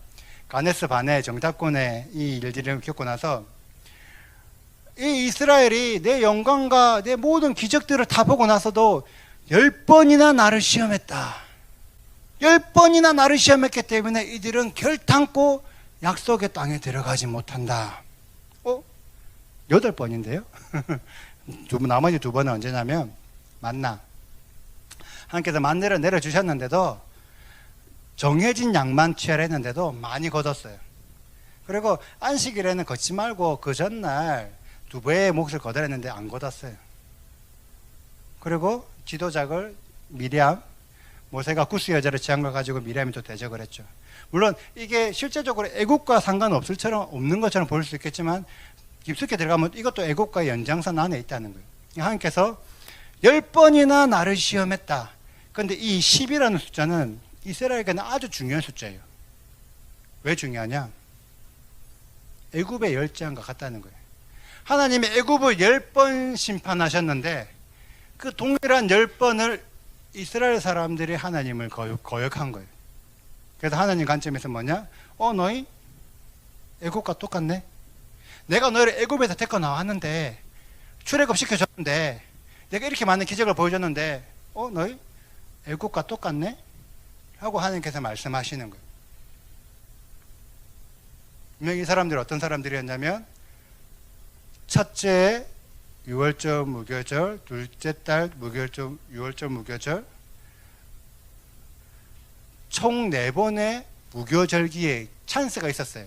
가데스 바네 정탐꾼의 이 일들을 겪고 나서 이 이스라엘이 내 영광과 내 모든 기적들을 다 보고 나서도 10번이나 나를 시험했다. 10번이나 나를 시험했기 때문에 이들은 결탄코 약속의 땅에 들어가지 못한다. 8번인데요. 나머지 2번은 언제냐면 만나. 하나님께서 만나를 내려주셨는데도 정해진 양만 취하려 했는데도 많이 걷었어요. 그리고 안식일에는 걷지 말고 그 전날 2배의 몫을 걷으려 했는데 안 걷었어요. 그리고 지도자를 미리암, 모세가 구스 여자를 취한 걸 가지고 미리암이 또 대적을 했죠. 물론 이게 실제적으로 애국과 없는 것처럼 보일 수 있겠지만 깊숙이 들어가면 이것도 애국과의 연장선 안에 있다는 거예요. 하나님께서 10번이나 나를 시험했다. 그런데 이 10이라는 숫자는 이스라엘에게는 아주 중요한 숫자예요. 왜 중요하냐? 애굽의 열재앙과 같다는 거예요. 하나님이 애굽을 10번 심판하셨는데 그 동일한 10번을 이스라엘 사람들이 하나님을 거역한 거예요. 그래서 하나님 관점에서 뭐냐? 너희 애굽과 똑같네? 내가 너희를 애굽에서 데리고 나왔는데 출애굽 시켜줬는데 내가 이렇게 많은 기적을 보여줬는데 너희 애굽과 똑같네? 하고 하나님께서 말씀하시는 거예요. 분명히 이 사람들이 어떤 사람들이었냐면 첫째 유월절 무교절, 둘째 달 무교절, 유월절 무교절, 총 4번의 무교절기에 찬스가 있었어요.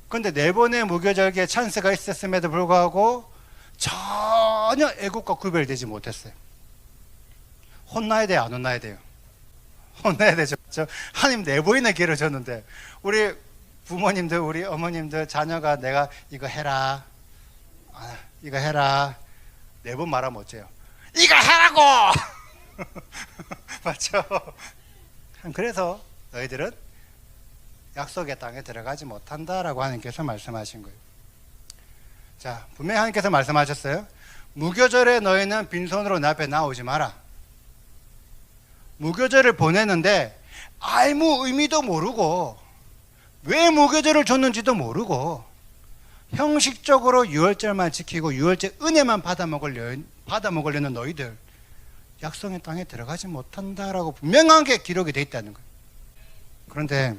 그런데 4번의 무교절기에 찬스가 있었음에도 불구하고 전혀 애국과 구별되지 못했어요. 혼나야 돼요, 안 혼나야 돼요? 혼나야 되죠. 하나님 4번이나 기회를 줬는데 우리 부모님들, 우리 어머님들, 자녀가 내가 이거 해라, 이거 해라 4번 말하면 어째요? 이거 해라고! 맞죠? 그래서 너희들은 약속의 땅에 들어가지 못한다라고 하나님께서 말씀하신 거예요. 자, 분명히 하나님께서 말씀하셨어요. 무교절에 너희는 빈손으로 내 앞에 나오지 마라. 무교절을 보내는데 아무 의미도 모르고 왜 무교절을 줬는지도 모르고 형식적으로 유월절만 지키고 유월절 은혜만 받아 먹으려는 너희들 약속의 땅에 들어가지 못한다라고 분명하게 기록이 되어 있다는 거예요. 그런데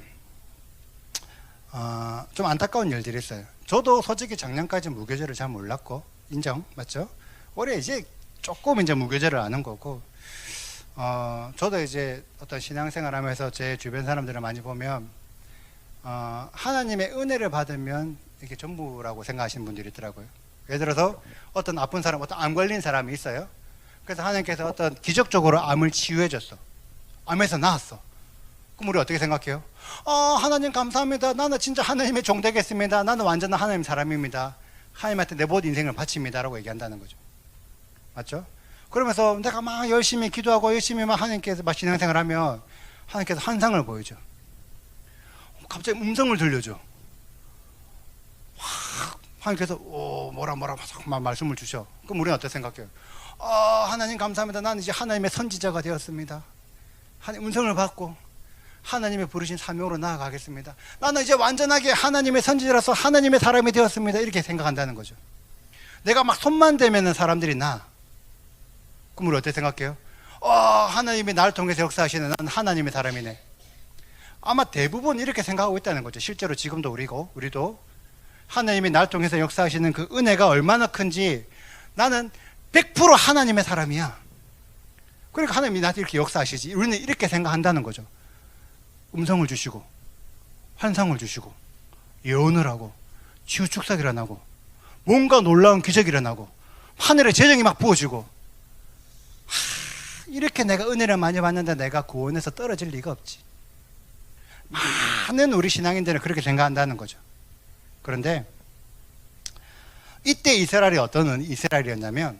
좀 안타까운 일들이 있어요. 저도 솔직히 작년까지 무교절을 잘 몰랐고 인정, 맞죠? 올해 이제 조금 이제 무교절을 아는 거고 저도 이제 어떤 신앙생활 하면서 제 주변 사람들을 많이 보면 하나님의 은혜를 받으면 이게 전부라고 생각하시는 분들이 있더라고요. 예를 들어서 어떤 아픈 사람, 어떤 암 걸린 사람이 있어요. 그래서 하나님께서 어떤 기적적으로 암을 치유해 줬어. 암에서 나았어. 그럼 우리 어떻게 생각해요? 하나님 감사합니다. 나는 진짜 하나님의 종 되겠습니다. 나는 완전한 하나님 사람입니다. 하나님한테 내 모든 인생을 바칩니다 라고 얘기한다는 거죠. 맞죠? 그러면서 내가 막 열심히 기도하고 열심히 막 하나님께서 막 신앙생활 하면 하나님께서 환상을 보여줘. 갑자기 음성을 들려줘. 하나님께서 뭐라 막 말씀을 주셔. 그럼 우리는 어떻게 생각해요? 하나님 감사합니다. 나는 이제 하나님의 선지자가 되었습니다. 하나님 음성을 받고 하나님의 부르신 사명으로 나아가겠습니다. 나는 이제 완전하게 하나님의 선지자라서 하나님의 사람이 되었습니다. 이렇게 생각한다는 거죠. 내가 막 손만 대면 사람들이 나. 그럼 우리 어떻게 생각해요? 하나님이 나를 통해서 역사하시는 나는 하나님의 사람이네. 아마 대부분 이렇게 생각하고 있다는 거죠. 실제로 지금도 우리도 하나님이 나를 통해서 역사하시는 그 은혜가 얼마나 큰지 나는 100% 하나님의 사람이야. 그러니까 하나님이 나한테 이렇게 역사하시지. 우리는 이렇게 생각한다는 거죠. 음성을 주시고 환상을 주시고 예언을 하고 치유 축사가 일어나고 뭔가 놀라운 기적이 일어나고 하늘에 재정이 막 부어지고 이렇게 내가 은혜를 많이 받는데 내가 구원에서 떨어질 리가 없지. 많은 우리 신앙인들은 그렇게 생각한다는 거죠. 그런데 이때 이스라엘이 어떤 이스라엘이었냐면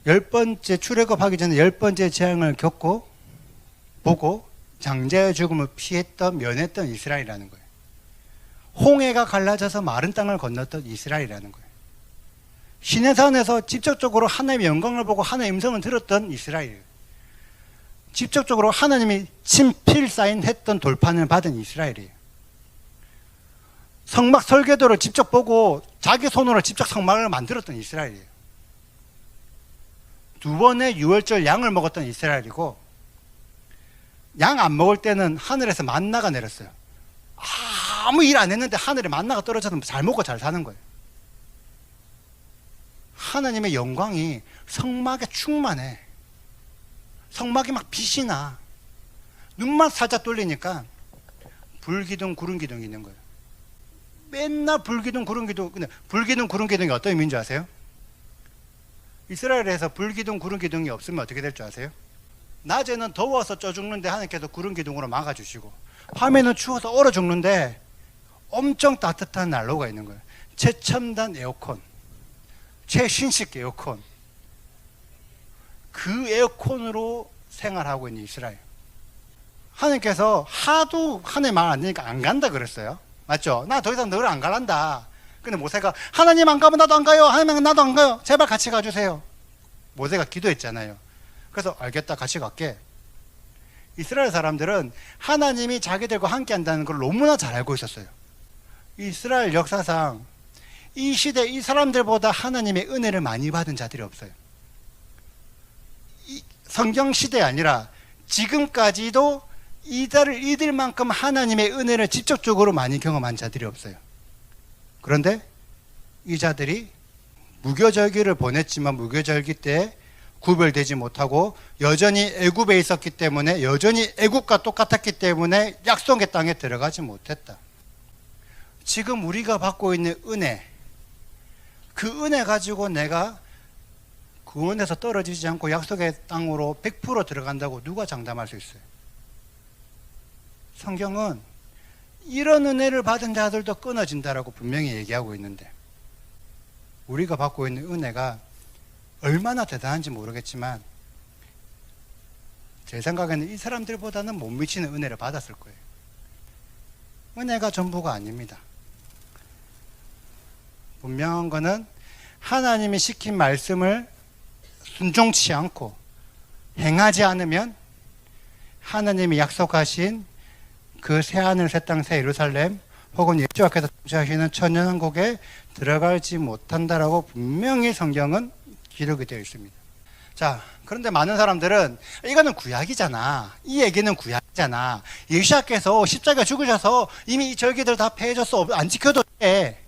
10번째 출애굽하기 전에 10번째 재앙을 겪고 보고 장자의 죽음을 면했던 이스라엘이라는 거예요. 홍해가 갈라져서 마른 땅을 건넜던 이스라엘이라는 거예요. 시내산에서 직접적으로 하나님의 영광을 보고 하나님의 음성을 들었던 이스라엘. 직접적으로 하나님이 친필 사인했던 돌판을 받은 이스라엘이에요. 성막 설계도를 직접 보고 자기 손으로 직접 성막을 만들었던 이스라엘이에요. 2번의 유월절 양을 먹었던 이스라엘이고 양 안 먹을 때는 하늘에서 만나가 내렸어요. 아무 일 안 했는데 하늘에 만나가 떨어져서 잘 먹고 잘 사는 거예요. 하나님의 영광이 성막에 충만해. 성막이 막 빛이 나. 눈만 살짝 돌리니까 불기둥 구름기둥이 있는 거예요. 맨날 불기둥 구름기둥. 근데 불기둥 구름기둥이 어떤 의미인 줄 아세요? 이스라엘에서 불기둥 구름기둥이 없으면 어떻게 될 줄 아세요? 낮에는 더워서 쪄 죽는데 하나님께서 구름기둥으로 막아주시고, 밤에는 추워서 얼어 죽는데 엄청 따뜻한 난로가 있는 거예요. 최첨단 에어컨, 최신식 에어컨. 그 에어컨으로 생활하고 있는 이스라엘. 하나님께서 하도 하나님 말 안 되니까 안 간다 그랬어요. 맞죠? 나 더 이상 너를 안 가란다. 근데 모세가 하나님 안 가면 나도 안 가요. 하나님 나도 안 가요. 제발 같이 가주세요. 모세가 기도했잖아요. 그래서 알겠다, 같이 갈게. 이스라엘 사람들은 하나님이 자기들과 함께 한다는 걸 너무나 잘 알고 있었어요. 이스라엘 역사상 이 시대 이 사람들보다 하나님의 은혜를 많이 받은 자들이 없어요. 성경 시대가 아니라 지금까지도 이들만큼 하나님의 은혜를 직접적으로 많이 경험한 자들이 없어요. 그런데 이 자들이 무교절기를 보냈지만 무교절기 때 구별되지 못하고 여전히 애굽에 있었기 때문에, 여전히 애굽과 똑같았기 때문에 약속의 땅에 들어가지 못했다. 지금 우리가 받고 있는 은혜, 그 은혜 가지고 내가 구원에서 떨어지지 않고 약속의 땅으로 100% 들어간다고 누가 장담할 수 있어요? 성경은 이런 은혜를 받은 자들도 끊어진다라고 분명히 얘기하고 있는데, 우리가 받고 있는 은혜가 얼마나 대단한지 모르겠지만 제 생각에는 이 사람들보다는 못 미치는 은혜를 받았을 거예요. 은혜가 전부가 아닙니다. 분명한 거는 하나님이 시킨 말씀을 순종치 않고 행하지 않으면 하나님이 약속하신 그 새하늘 새 땅 새 예루살렘 혹은 예수께서 통치하시는 천년왕국에 들어가지 못한다라고 분명히 성경은 기록이 되어 있습니다. 자, 그런데 많은 사람들은 이거는 구약이잖아, 이 얘기는 구약이잖아, 예수께서 십자가 죽으셔서 이미 이 절기들 다 폐해졌어, 안 지켜도 돼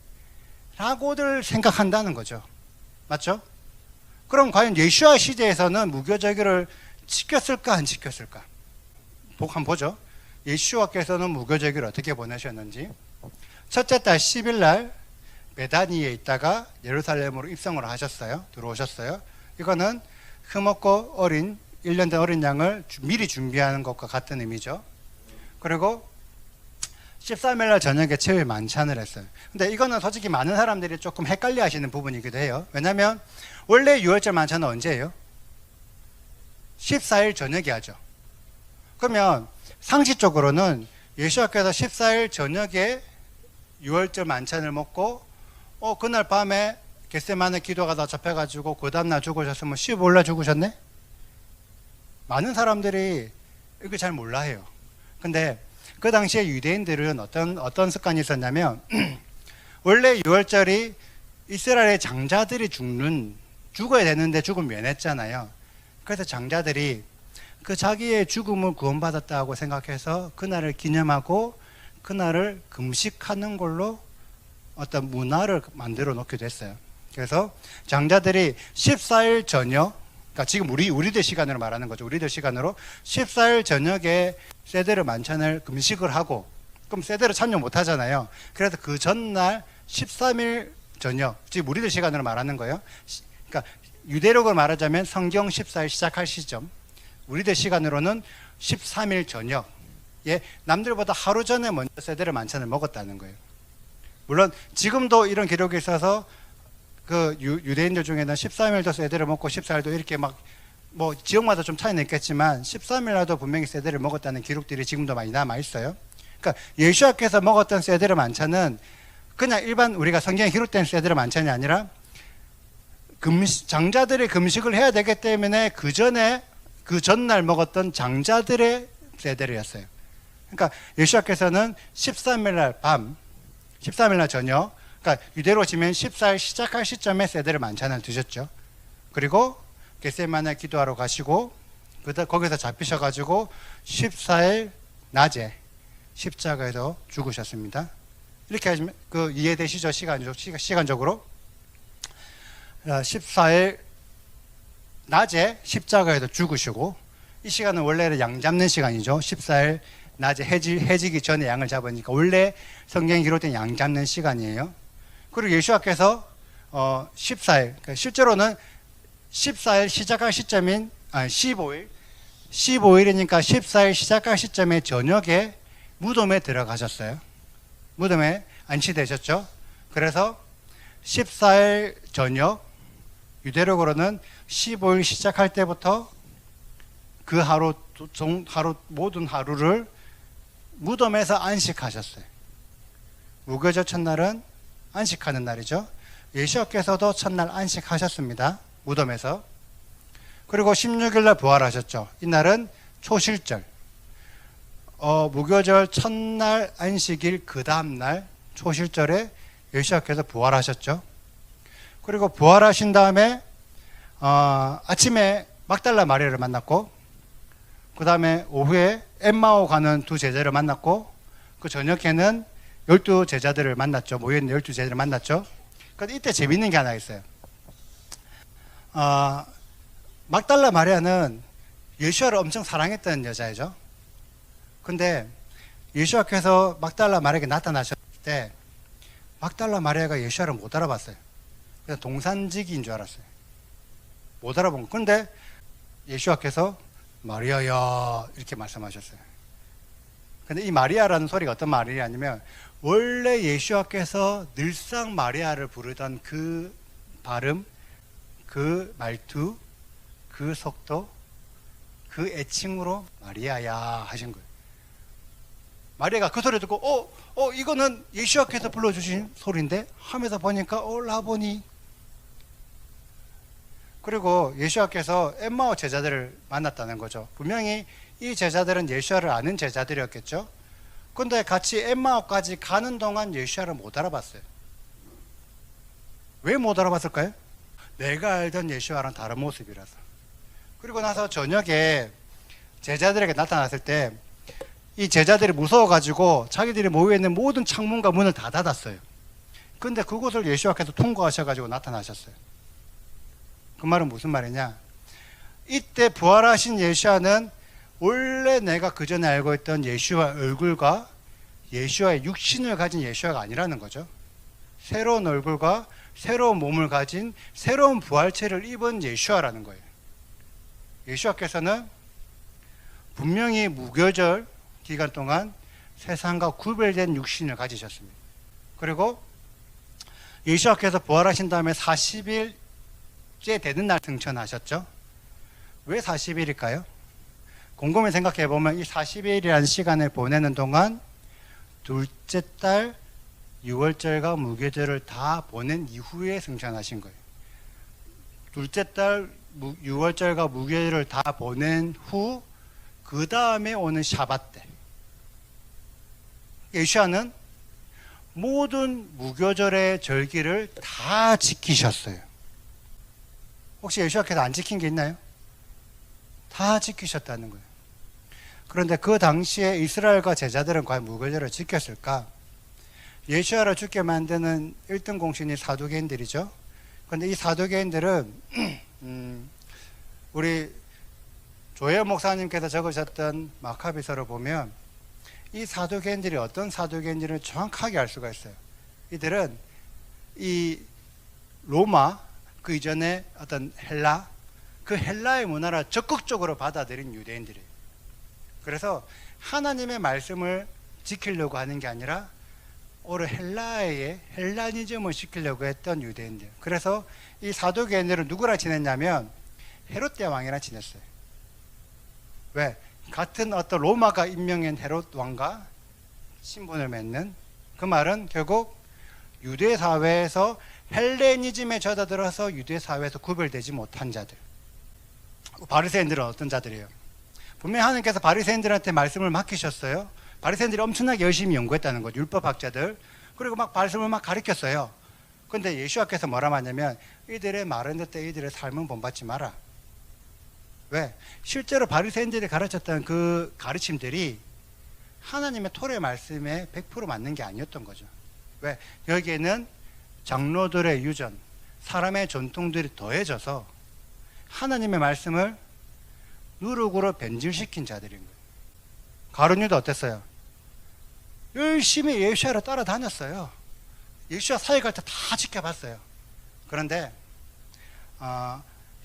라고들 생각한다는 거죠. 맞죠? 그럼 과연 예수와 시대에서는 무교절기를 지켰을까 안 지켰을까? 한번 보죠. 예수와께서는 무교절기를 어떻게 보내셨는지. 첫째 달 10일 날 베다니에 있다가 예루살렘으로 입성을 하셨어요. 들어오셨어요. 이거는 흠없고 어린 1년 된 어린 양을 미리 준비하는 것과 같은 의미죠. 그리고 13일 날 저녁에 제일 만찬을 했어요. 근데 이거는 솔직히 많은 사람들이 조금 헷갈려 하시는 부분이기도 해요. 왜냐하면 원래 6월절 만찬은 언제예요? 14일 저녁에 하죠. 그러면 상식적으로는 예수께서 14일 저녁에 6월절 만찬을 먹고 그날 밤에 겟세마네 기도가 다 접해가지고 그 다음날 죽으셨으면 15일날 죽으셨네? 많은 사람들이 이거 잘 몰라 해요. 근데 그 당시에 유대인들은 어떤 습관이 있었냐면 원래 6월절이 이스라엘의 장자들이 죽어야 되는데 죽으면 면했잖아요. 그래서 장자들이 그 자기의 죽음을 구원받았다고 생각해서 그날을 기념하고 그날을 금식하는 걸로 어떤 문화를 만들어 놓기도 했어요. 그래서 장자들이 14일 저녁, 그러니까 지금 우리들 시간으로 말하는 거죠. 우리들 시간으로 14일 저녁에 세데르 만찬을 금식을 하고, 그럼 세데르 참여 못 하잖아요. 그래서 그 전날 13일 저녁, 지금 우리들 시간으로 말하는 거예요. 그러니까 유대력으로 말하자면 성경 14일 시작할 시점, 우리들 시간으로는 13일 저녁에 남들보다 하루 전에 먼저 세데르 만찬을 먹었다는 거예요. 물론 지금도 이런 기록이 있어서 그 유대인들 중에는 13일도 세데를 먹고 14일도 이렇게 뭐 지역마다 좀 차이는 있겠지만 13일날도 분명히 세데를 먹었다는 기록들이 지금도 많이 남아 있어요. 그러니까 예수께서 먹었던 세데르 만찬은 그냥 일반 우리가 성경에 기록된 세데르 만찬이 아니라 장자들의 금식을 해야 되기 때문에 그 전날 먹었던 장자들의 세데르였어요. 그러니까 예수께서는 13일날 밤, 13일날 저녁, 그러니까 유대로 치면 14일 시작할 시점에 세데르 만찬을 드셨죠. 그리고 겟세마네 기도하러 가시고 거기서 잡히셔가지고 14일 낮에 십자가에서 죽으셨습니다. 이렇게 하시면 이해되시죠? 시간적으로 14일 낮에 십자가에서 죽으시고, 이 시간은 원래는 양 잡는 시간이죠. 14일 낮에 해지기 전에 양을 잡으니까 원래 성경에 기록된 양 잡는 시간이에요. 그리고 예수님께서 14일, 그러니까 실제로는 14일 시작할 시점인 15일이니까 14일 시작할 시점에 저녁에 무덤에 들어가셨어요. 무덤에 안치되셨죠. 그래서 14일 저녁, 유대력으로는 15일 시작할 때부터 그 하루 모든 하루를 무덤에서 안식하셨어요. 무교절 첫날은 안식하는 날이죠. 예수께서도 첫날 안식하셨습니다. 무덤에서. 그리고 16일 날 부활하셨죠. 이날은 초실절. 무교절 첫날 안식일 그 다음날 초실절에 예수께서 부활하셨죠. 그리고 부활하신 다음에 아침에 막달라 마리아를 만났고, 그 다음에 오후에 엠마오 가는 두 제자를 만났고, 그 저녁에는 12제자들을 만났죠. 모여있는 12제자들을 만났죠. 그런데 이때 재밌는 게 하나 있어요. 막달라 마리아는 예수를 엄청 사랑했던 여자이죠. 근데 예수께서 막달라 마리아에게 나타나셨을 때 막달라 마리아가 예수를 못 알아봤어요. 그래서 동산지기인 줄 알았어요. 못 알아본 거. 근데 예수께서 마리아야 이렇게 말씀하셨어요. 근데 이 마리아라는 소리가 어떤 마리아냐면, 원래 예수께서 늘상 마리아를 부르던 그 발음, 그 말투, 그 속도, 그 애칭으로 마리아야 하신 거예요. 마리아가 그 소리 듣고 이거는 예수께서 불러주신 소리인데 하면서 보니까 라보니. 그리고 예수께서 엠마오 제자들을 만났다는 거죠. 분명히 이 제자들은 예수를 아는 제자들이었겠죠. 근데 같이 엠마오까지 가는 동안 예수를 못 알아봤어요. 왜 못 알아봤을까요? 내가 알던 예수와는 다른 모습이라서. 그리고 나서 저녁에 제자들에게 나타났을 때 이 제자들이 무서워가지고 자기들이 모여있는 모든 창문과 문을 다 닫았어요. 근데 그곳을 예수께서 통과하셔가지고 나타나셨어요. 그 말은 무슨 말이냐? 이때 부활하신 예수와는 원래 내가 그 전에 알고 있던 예수와 얼굴과 예수와의 육신을 가진 예수와가 아니라는 거죠. 새로운 얼굴과 새로운 몸을 가진 새로운 부활체를 입은 예수와라는 거예요. 예수께서는 분명히 무교절 기간 동안 세상과 구별된 육신을 가지셨습니다. 그리고 예수께서 부활하신 다음에 40일째 되는 날 승천하셨죠. 왜 40일일까요? 곰곰이 생각해 보면 이 40일이라는 시간을 보내는 동안 둘째 달 6월절과 무교절을 다 보낸 이후에 승천하신 거예요. 둘째 달 6월절과 무교절을 다 보낸 후 그 다음에 오는 샤밧 때 예수와는 모든 무교절의 절기를 다 지키셨어요. 혹시 예수께서 안 지킨 게 있나요? 다 지키셨다는 거예요. 그런데 그 당시에 이스라엘과 제자들은 과연 무교절을 지켰을까? 예수와를 죽게 만드는 1등 공신이 사두개인들이죠. 그런데 이 사두개인들은 우리 조혜 목사님께서 적으셨던 마카비서를 보면 이 사두개인들이 어떤 사두개인지를 정확하게 알 수가 있어요. 이들은 이 로마 그 이전에 어떤 헬라, 그 헬라의 문화를 적극적으로 받아들인 유대인들이에요. 그래서 하나님의 말씀을 지키려고 하는 게 아니라 오히려 헬라의 헬라니즘을 시키려고 했던 유대인들. 그래서 이 사두개인들은 누구랑 지냈냐면 헤롯 왕이랑 지냈어요. 왜? 같은 어떤 로마가 임명한 헤롯 왕과 신분을 맺는, 그 말은 결국 유대 사회에서 헬레니즘에 젖어들어서 유대 사회에서 구별되지 못한 자들. 바리새인들은 어떤 자들이에요? 분명히 하나님께서 바리새인들한테 말씀을 맡기셨어요. 바리새인들이 엄청나게 열심히 연구했다는 거죠. 율법학자들. 그리고 막 말씀을 막 가르쳤어요. 그런데 예수께서 뭐라 하냐면 이들의 말은 듣되 이들의 삶은 본받지 마라. 왜? 실제로 바리새인들이 가르쳤던 그 가르침들이 하나님의 토례 말씀에 100% 맞는 게 아니었던 거죠. 왜? 여기에는 장로들의 유전, 사람의 전통들이 더해져서 하나님의 말씀을 누룩으로 변질시킨 자들인 거예요. 가룟 유다 어땠어요? 열심히 예수야를 따라다녔어요. 예수야 사역할 때 다 지켜봤어요. 그런데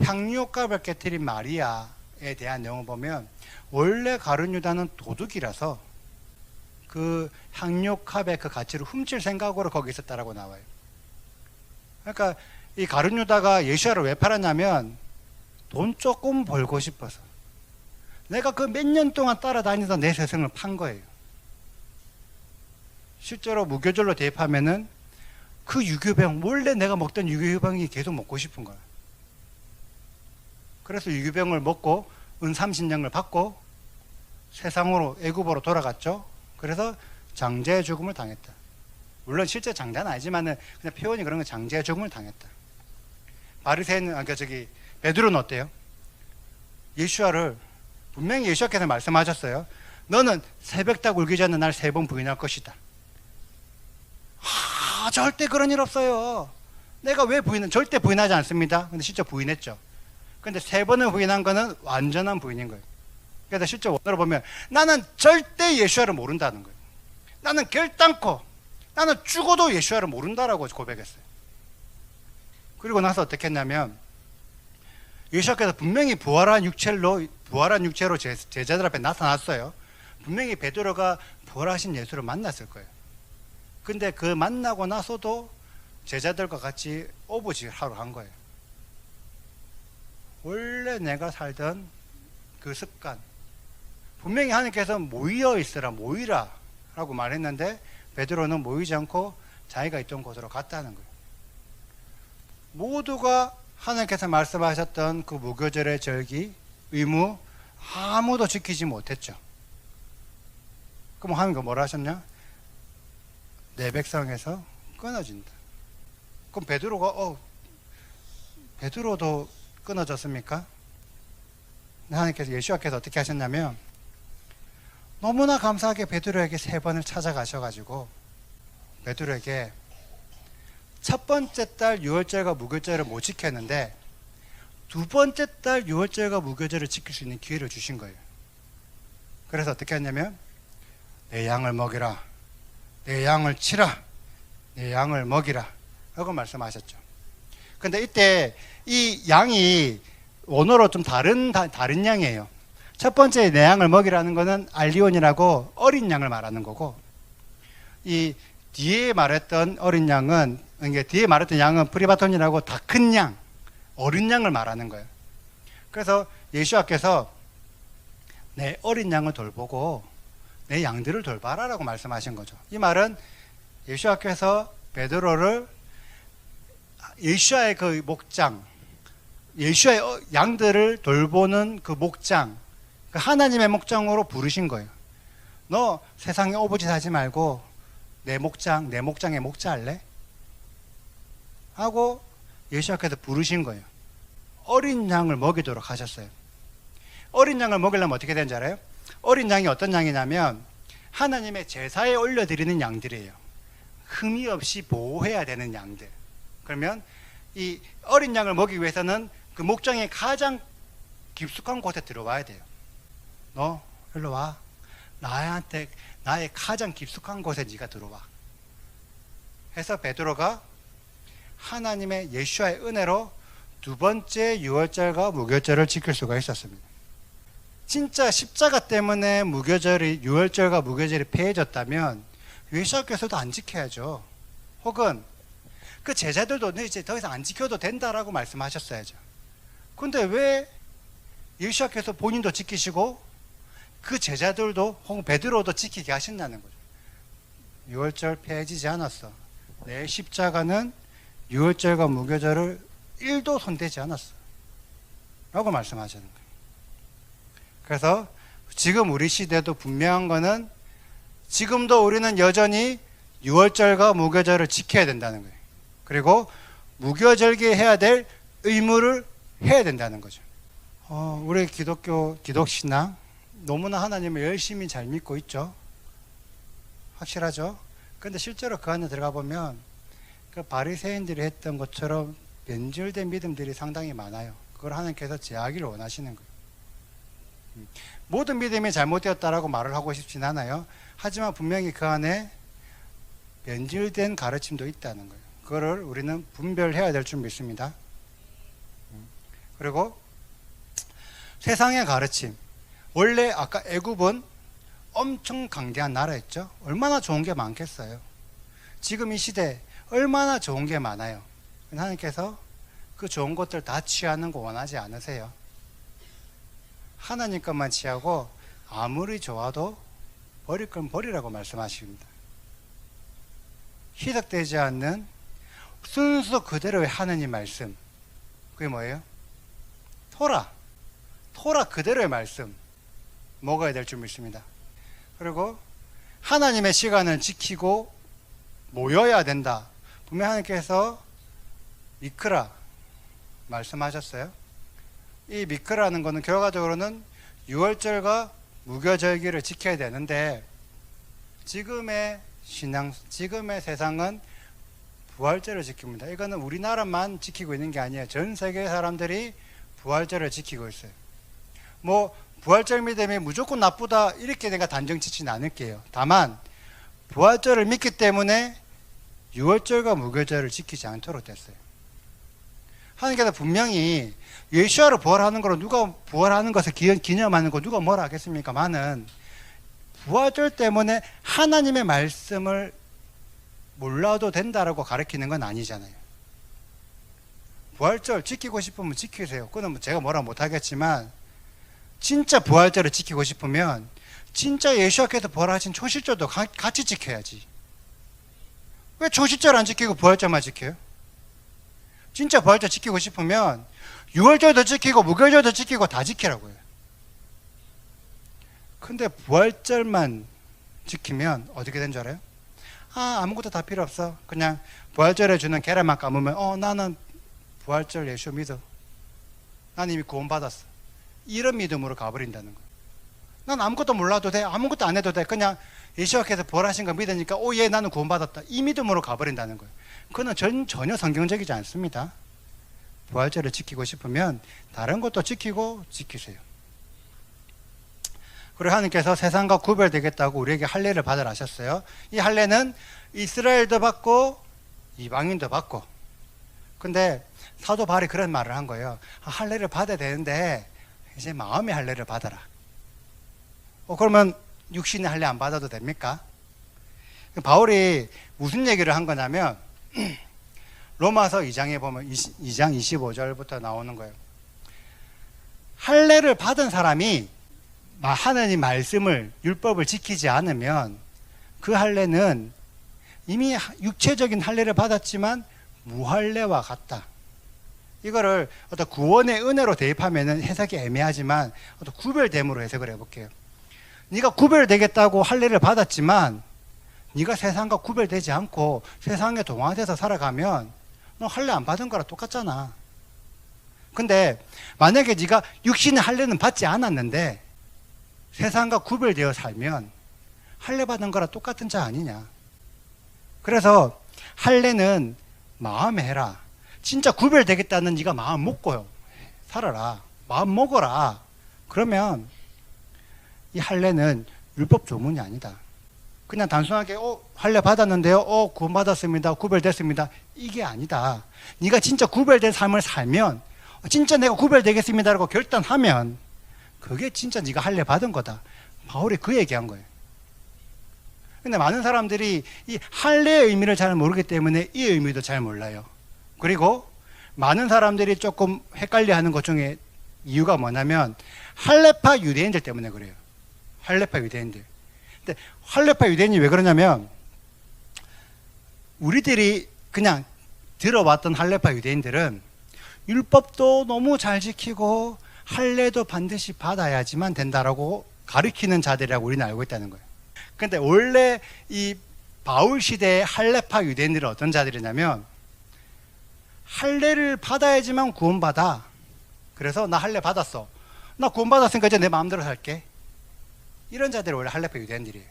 향유값을 깨뜨린 마리아에 대한 내용을 보면 원래 가룟 유다는 도둑이라서 그 향유값의 그 가치를 훔칠 생각으로 거기 있었다라고 나와요. 그러니까 이 가룟 유다가 예수야를 왜 팔았냐면 돈 조금 벌고 싶어서. 내가 그 몇 년 동안 따라다니던 내 세상을 판 거예요. 실제로 무교절로 대입하면은 그 유교병, 원래 내가 먹던 유교병이 계속 먹고 싶은 거야. 그래서 유교병을 먹고 은 30냥을 받고 세상으로 애굽으로 돌아갔죠. 그래서 장자의 죽음을 당했다. 물론 실제 장자는 아니지만은 그냥 표현이 그런 거, 장자의 죽음을 당했다. 바리새인, 베드로는 어때요? 예수야를 분명히 예수께서 말씀하셨어요. 너는 새벽딱 울기 전에 날 3번 부인할 것이다. 절대 그런 일 없어요. 내가 왜 절대 부인하지 않습니다. 근데 실제 부인했죠. 근데 3번을 부인한 거는 완전한 부인인 거예요. 그래서 실제 원어로 보면 나는 절대 예수야를 모른다는 거예요. 나는 결단코, 나는 죽어도 예수야를 모른다라고 고백했어요. 그리고 나서 어떻게 했냐면 예수께서 분명히 부활한 육체로 제자들 앞에 나타났어요. 분명히 베드로가 부활하신 예수를 만났을 거예요. 근데 그 만나고 나서도 제자들과 같이 오버질 하러 간 거예요. 원래 내가 살던 그 습관, 분명히 하나님께서 모여 있으라, 모이라 라고 말했는데 베드로는 모이지 않고 자기가 있던 곳으로 갔다는 거예요. 모두가 하나님께서 말씀하셨던 그 무교절의 절기, 의무 아무도 지키지 못했죠. 그럼 하나님께서 뭐라 하셨냐? 내 백성에서 끊어진다. 그럼 베드로도 끊어졌습니까? 하나님께서 예수께서 어떻게 하셨냐면 너무나 감사하게 베드로에게 3번을 찾아가셔가지고 베드로에게 첫 번째 달 유월절과 무교절을 못 지켰는데 두 번째 달 유월절과 무교절을 지킬 수 있는 기회를 주신 거예요. 그래서 어떻게 했냐면 내 양을 먹이라, 내 양을 치라, 내 양을 먹이라 라고 말씀하셨죠. 근데 이때 이 양이 원어로 좀 다른 양이에요. 첫 번째 내 양을 먹이라는 거는 알리온이라고 어린 양을 말하는 거고, 이 뒤에 말했던 어린 양은, 뒤에 말했던 양은 프리바톤이라고 다 큰 양, 어린 양을 말하는 거예요. 그래서 예수께서 내 어린 양을 돌보고 내 양들을 돌봐라 라고 말씀하신 거죠. 이 말은 예수께서 베드로를 예수와의 그 목장, 예수와의 양들을 돌보는 그 목장, 그 하나님의 목장으로 부르신 거예요. 너 세상에 오버짓 하지 말고 내 목장에 목자할래? 하고 예수께서 부르신 거예요. 어린 양을 먹이도록 하셨어요. 어린 양을 먹이려면 어떻게 되는지 알아요? 어린 양이 어떤 양이냐면 하나님의 제사에 올려드리는 양들이에요. 흠이 없이 보호해야 되는 양들. 그러면 이 어린 양을 먹이기 위해서는 그 목장의 가장 깊숙한 곳에 들어와야 돼요. 너 일로 와. 나의 가장 깊숙한 곳에 네가 들어와. 해서 베드로가 하나님의 예수와의 은혜로 두 번째 유월절과 무교절을 지킬 수가 있었습니다. 진짜 십자가 때문에 유월절과 무교절이 폐해졌다면 예수께서도 안 지켜야죠. 혹은 그 제자들도 이제 더 이상 안 지켜도 된다라고 말씀하셨어야죠. 근데 왜 예수께서 본인도 지키시고 그 제자들도 혹은 베드로도 지키게 하신다는 거죠. 유월절 폐해지지 않았어. 내 십자가는 유월절과 무교절을 1도 손대지 않았어 라고 말씀하시는 거예요. 그래서 지금 우리 시대도 분명한 거는 지금도 우리는 여전히 유월절과 무교절을 지켜야 된다는 거예요. 그리고 무교절기에 해야 될 의무를 해야 된다는 거죠. 우리 기독신앙 너무나 하나님을 열심히 잘 믿고 있죠. 확실하죠. 그런데 실제로 그 안에 들어가 보면 그 바리새인들이 했던 것처럼 변질된 믿음들이 상당히 많아요. 그걸 하나님께서 제하기를 원하시는 거예요. 모든 믿음이 잘못되었다라고 말을 하고 싶진 않아요. 하지만 분명히 그 안에 변질된 가르침도 있다는 거예요. 그거를 우리는 분별해야 될 줄 믿습니다. 그리고 세상의 가르침, 원래 아까 애굽은 엄청 강대한 나라였죠. 얼마나 좋은 게 많겠어요. 지금 이 시대 얼마나 좋은 게 많아요. 하나님께서 그 좋은 것들 다 취하는 거 원하지 않으세요. 하나님 것만 취하고 아무리 좋아도 버릴 건 버리라고 말씀하십니다. 희석되지 않는 순수 그대로의 하나님 말씀, 그게 뭐예요? 토라 그대로의 말씀 먹어야 될 줄 믿습니다. 그리고 하나님의 시간을 지키고 모여야 된다. 분명 하나님께서 미크라 말씀하셨어요. 이 미크라는 것은 결과적으로는 유월절과 무교절기를 지켜야 되는데, 지금의 세상은 부활절을 지킵니다. 이거는 우리나라만 지키고 있는 게 아니에요. 전 세계 사람들이 부활절을 지키고 있어요. 부활절 믿음이 무조건 나쁘다 이렇게 내가 단정 짓지는 않을게요. 다만 부활절을 믿기 때문에 유월절과 무교절을 지키지 않도록 됐어요. 하나님께서 분명히 예수야를 부활하는 거로 누가 부활하는 것을 기념하는 거 누가 뭐라 하겠습니까만은, 부활절 때문에 하나님의 말씀을 몰라도 된다라고 가르치는 건 아니잖아요. 부활절 지키고 싶으면 지키세요. 그건 제가 뭐라 못하겠지만, 진짜 부활절을 지키고 싶으면 진짜 예수께서 부활하신 초실절도 같이 지켜야지. 왜 초실절 안 지키고 부활절만 지켜요? 진짜 부활절 지키고 싶으면 유월절도 지키고 무교절도 지키고 다 지키라고요. 근데 부활절만 지키면 어떻게 된 줄 알아요? 아무것도 다 필요 없어. 그냥 부활절에 주는 계란만 감으면 나는 부활절 예수 믿어. 난 이미 구원받았어. 이런 믿음으로 가버린다는 거예요. 난 아무것도 몰라도 돼. 아무것도 안 해도 돼. 그냥 예수께서 부활하신 거 믿으니까 나는 구원받았다. 이 믿음으로 가버린다는 거예요. 그건 전혀 성경적이지 않습니다. 부활절을 지키고 싶으면 다른 것도 지키세요. 그리고 하나님께서 세상과 구별되겠다고 우리에게 할례를 받으라 하셨어요. 이 할례는 이스라엘도 받고 이방인도 받고. 근데 사도 바울이 그런 말을 한 거예요. 할례를 받아야 되는데 이제 마음의 할례를 받아라. 그러면 육신의 할례 안 받아도 됩니까? 바울이 무슨 얘기를 한 거냐면 로마서 2장에 보면 2장 25절부터 나오는 거예요. 할례를 받은 사람이 하나님 말씀을 율법을 지키지 않으면 그 할례는 이미 육체적인 할례를 받았지만 무할례와 같다. 이거를 어떤 구원의 은혜로 대입하면 해석이 애매하지만 어떤 구별됨으로 해석을 해볼게요. 네가 구별되겠다고 할례를 받았지만 네가 세상과 구별되지 않고 세상에 동화돼서 살아가면 너 할례 안 받은 거랑 똑같잖아. 근데 만약에 네가 육신의 할례는 받지 않았는데 세상과 구별되어 살면 할례 받은 거랑 똑같은 자 아니냐. 그래서 할례는 마음에 해라. 진짜 구별되겠다는 네가 마음 먹고요. 살아라. 마음 먹어라. 그러면 이 할례는 율법 조문이 아니다. 그냥 단순하게 할례 받았는데요. 구원받았습니다. 구별됐습니다. 이게 아니다. 네가 진짜 구별된 삶을 살면 진짜 내가 구별되겠습니다라고 결단하면 그게 진짜 네가 할례 받은 거다. 바울이 그 얘기한 거예요. 근데 많은 사람들이 이 할례의 의미를 잘 모르기 때문에 이 의미도 잘 몰라요. 그리고 많은 사람들이 조금 헷갈려하는 것 중에 이유가 뭐냐면 할례파 유대인들 때문에 그래요. 할례파 유대인들. 근데 할례파 유대인이 왜 그러냐면 우리들이 그냥 들어왔던 할례파 유대인들은 율법도 너무 잘 지키고 할례도 반드시 받아야지만 된다라고 가르치는 자들이라고 우리는 알고 있다는 거예요. 근데 원래 이 바울 시대의 할례파 유대인들은 어떤 자들이냐면 할례를 받아야지만 구원받아. 그래서 나 할례 받았어. 나 구원받았으니까 이제 내 마음대로 살게. 이런 자들이 원래 할례파 유대인들이에요.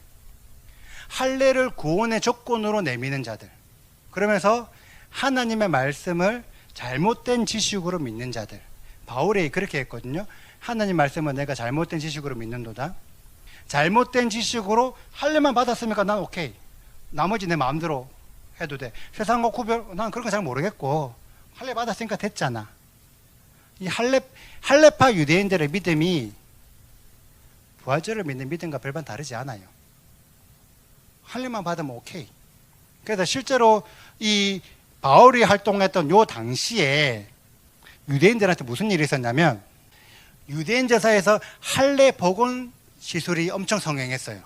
할례를 구원의 조건으로 내미는 자들. 그러면서 하나님의 말씀을 잘못된 지식으로 믿는 자들. 바울이 그렇게 했거든요. 하나님 말씀은 내가 잘못된 지식으로 믿는도다. 잘못된 지식으로 할례만 받았으니까 난 오케이. 나머지 내 마음대로 해도 돼. 세상과 구별, 난 그런 거 잘 모르겠고 할례 받았으니까 됐잖아. 이 할례파 유대인들의 믿음이 부활절을 믿는 믿음과 별반 다르지 않아요. 할례만 받으면 오케이. 그래서 실제로 이 바울이 활동했던 요 당시에 유대인들한테 무슨 일이 있었냐면 유대인 제사에서 할례 복원 시술이 엄청 성행했어요.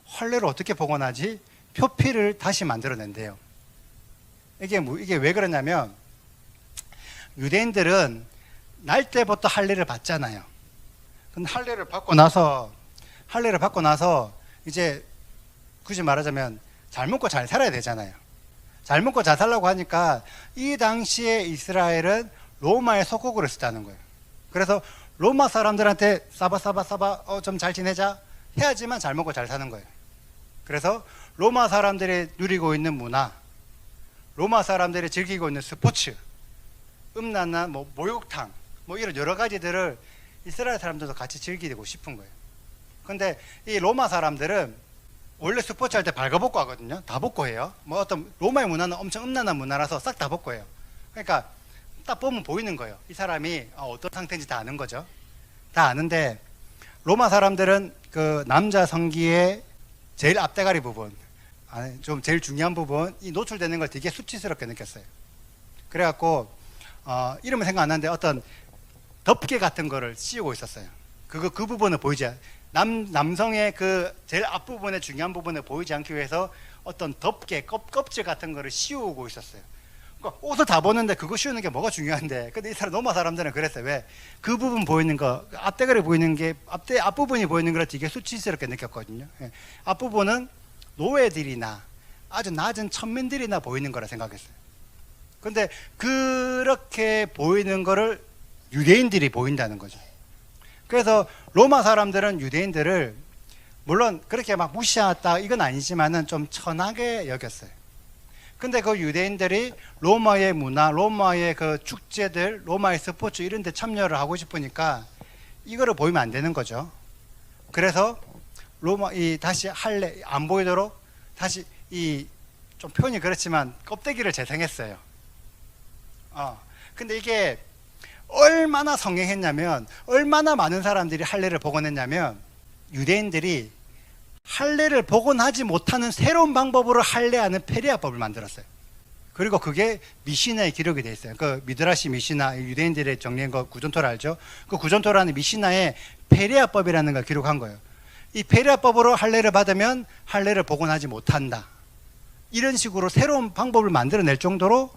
할례를 어떻게 복원하지? 표피를 다시 만들어낸대요. 이게 왜 그러냐면 유대인들은 날 때부터 할례를 받잖아요. 근데 할례를 받고 나서 이제 굳이 말하자면 잘 먹고 잘 살아야 되잖아요. 잘 먹고 잘 살라고 하니까 이 당시에 이스라엘은 로마의 속국으로 있었다는 거예요. 그래서 로마 사람들한테 싸바 좀 잘 지내자 해야지만 잘 먹고 잘 사는 거예요. 그래서 로마 사람들이 누리고 있는 문화, 로마 사람들이 즐기고 있는 스포츠, 음란한 목욕탕, 이런 여러 가지들을 이스라엘 사람들도 같이 즐기고 싶은 거예요. 근데 이 로마 사람들은 원래 스포츠 할 때 발가벗고 하거든요. 다 벗고 해요. 어떤 로마의 문화는 엄청 음란한 문화라서 싹 다 벗고 해요. 그러니까 딱 보면 보이는 거예요. 이 사람이 어떤 상태인지 다 아는 거죠. 다 아는데 로마 사람들은 그 남자 성기의 제일 앞대가리 부분, 좀 제일 중요한 부분, 이 노출되는 걸 되게 수치스럽게 느꼈어요. 그래갖고 이름은 생각 안 나는데 어떤 덮개 같은 거를 씌우고 있었어요. 그 부분을 보이지 남성의 그 제일 앞부분의 중요한 부분을 보이지 않기 위해서 어떤 덮개 껍질 같은 거를 씌우고 있었어요. 그러니까 옷을 다 벗는데 그거 씌우는 게 뭐가 중요한데? 근데 이 로마 사람들은 그랬어요. 왜? 그 부분 보이는 거, 앞대가리 보이는 게 앞부분이 보이는 걸 되게 수치스럽게 느꼈거든요. 앞부분은 노예들이나 아주 낮은 천민들이나 보이는 거라 생각했어요. 근데 그렇게 보이는 거를 유대인들이 보인다는 거죠. 그래서 로마 사람들은 유대인들을 물론 그렇게 막 무시하다 이건 아니지만은 좀 천하게 여겼어요. 근데 그 유대인들이 로마의 문화, 로마의 그 축제들, 로마의 스포츠 이런 데 참여를 하고 싶으니까 이거를 보이면 안 되는 거죠. 그래서 다시 할례 안 보이도록 다시 좀 표현이 그렇지만 껍데기를 재생했어요. 근데 이게 얼마나 성행했냐면, 얼마나 많은 사람들이 할례를 복원했냐면, 유대인들이 할례를 복원하지 못하는 새로운 방법으로 할례하는 페리아법을 만들었어요. 그리고 그게 미시나에 기록이 되어 있어요. 그 미드라시 미시나, 유대인들의 정리한 거 구전토라 알죠? 그 구전토라는 미시나에 페리아법이라는 걸 기록한 거예요. 이 페리아법으로 할례를 받으면 할례를 복원하지 못한다. 이런 식으로 새로운 방법을 만들어낼 정도로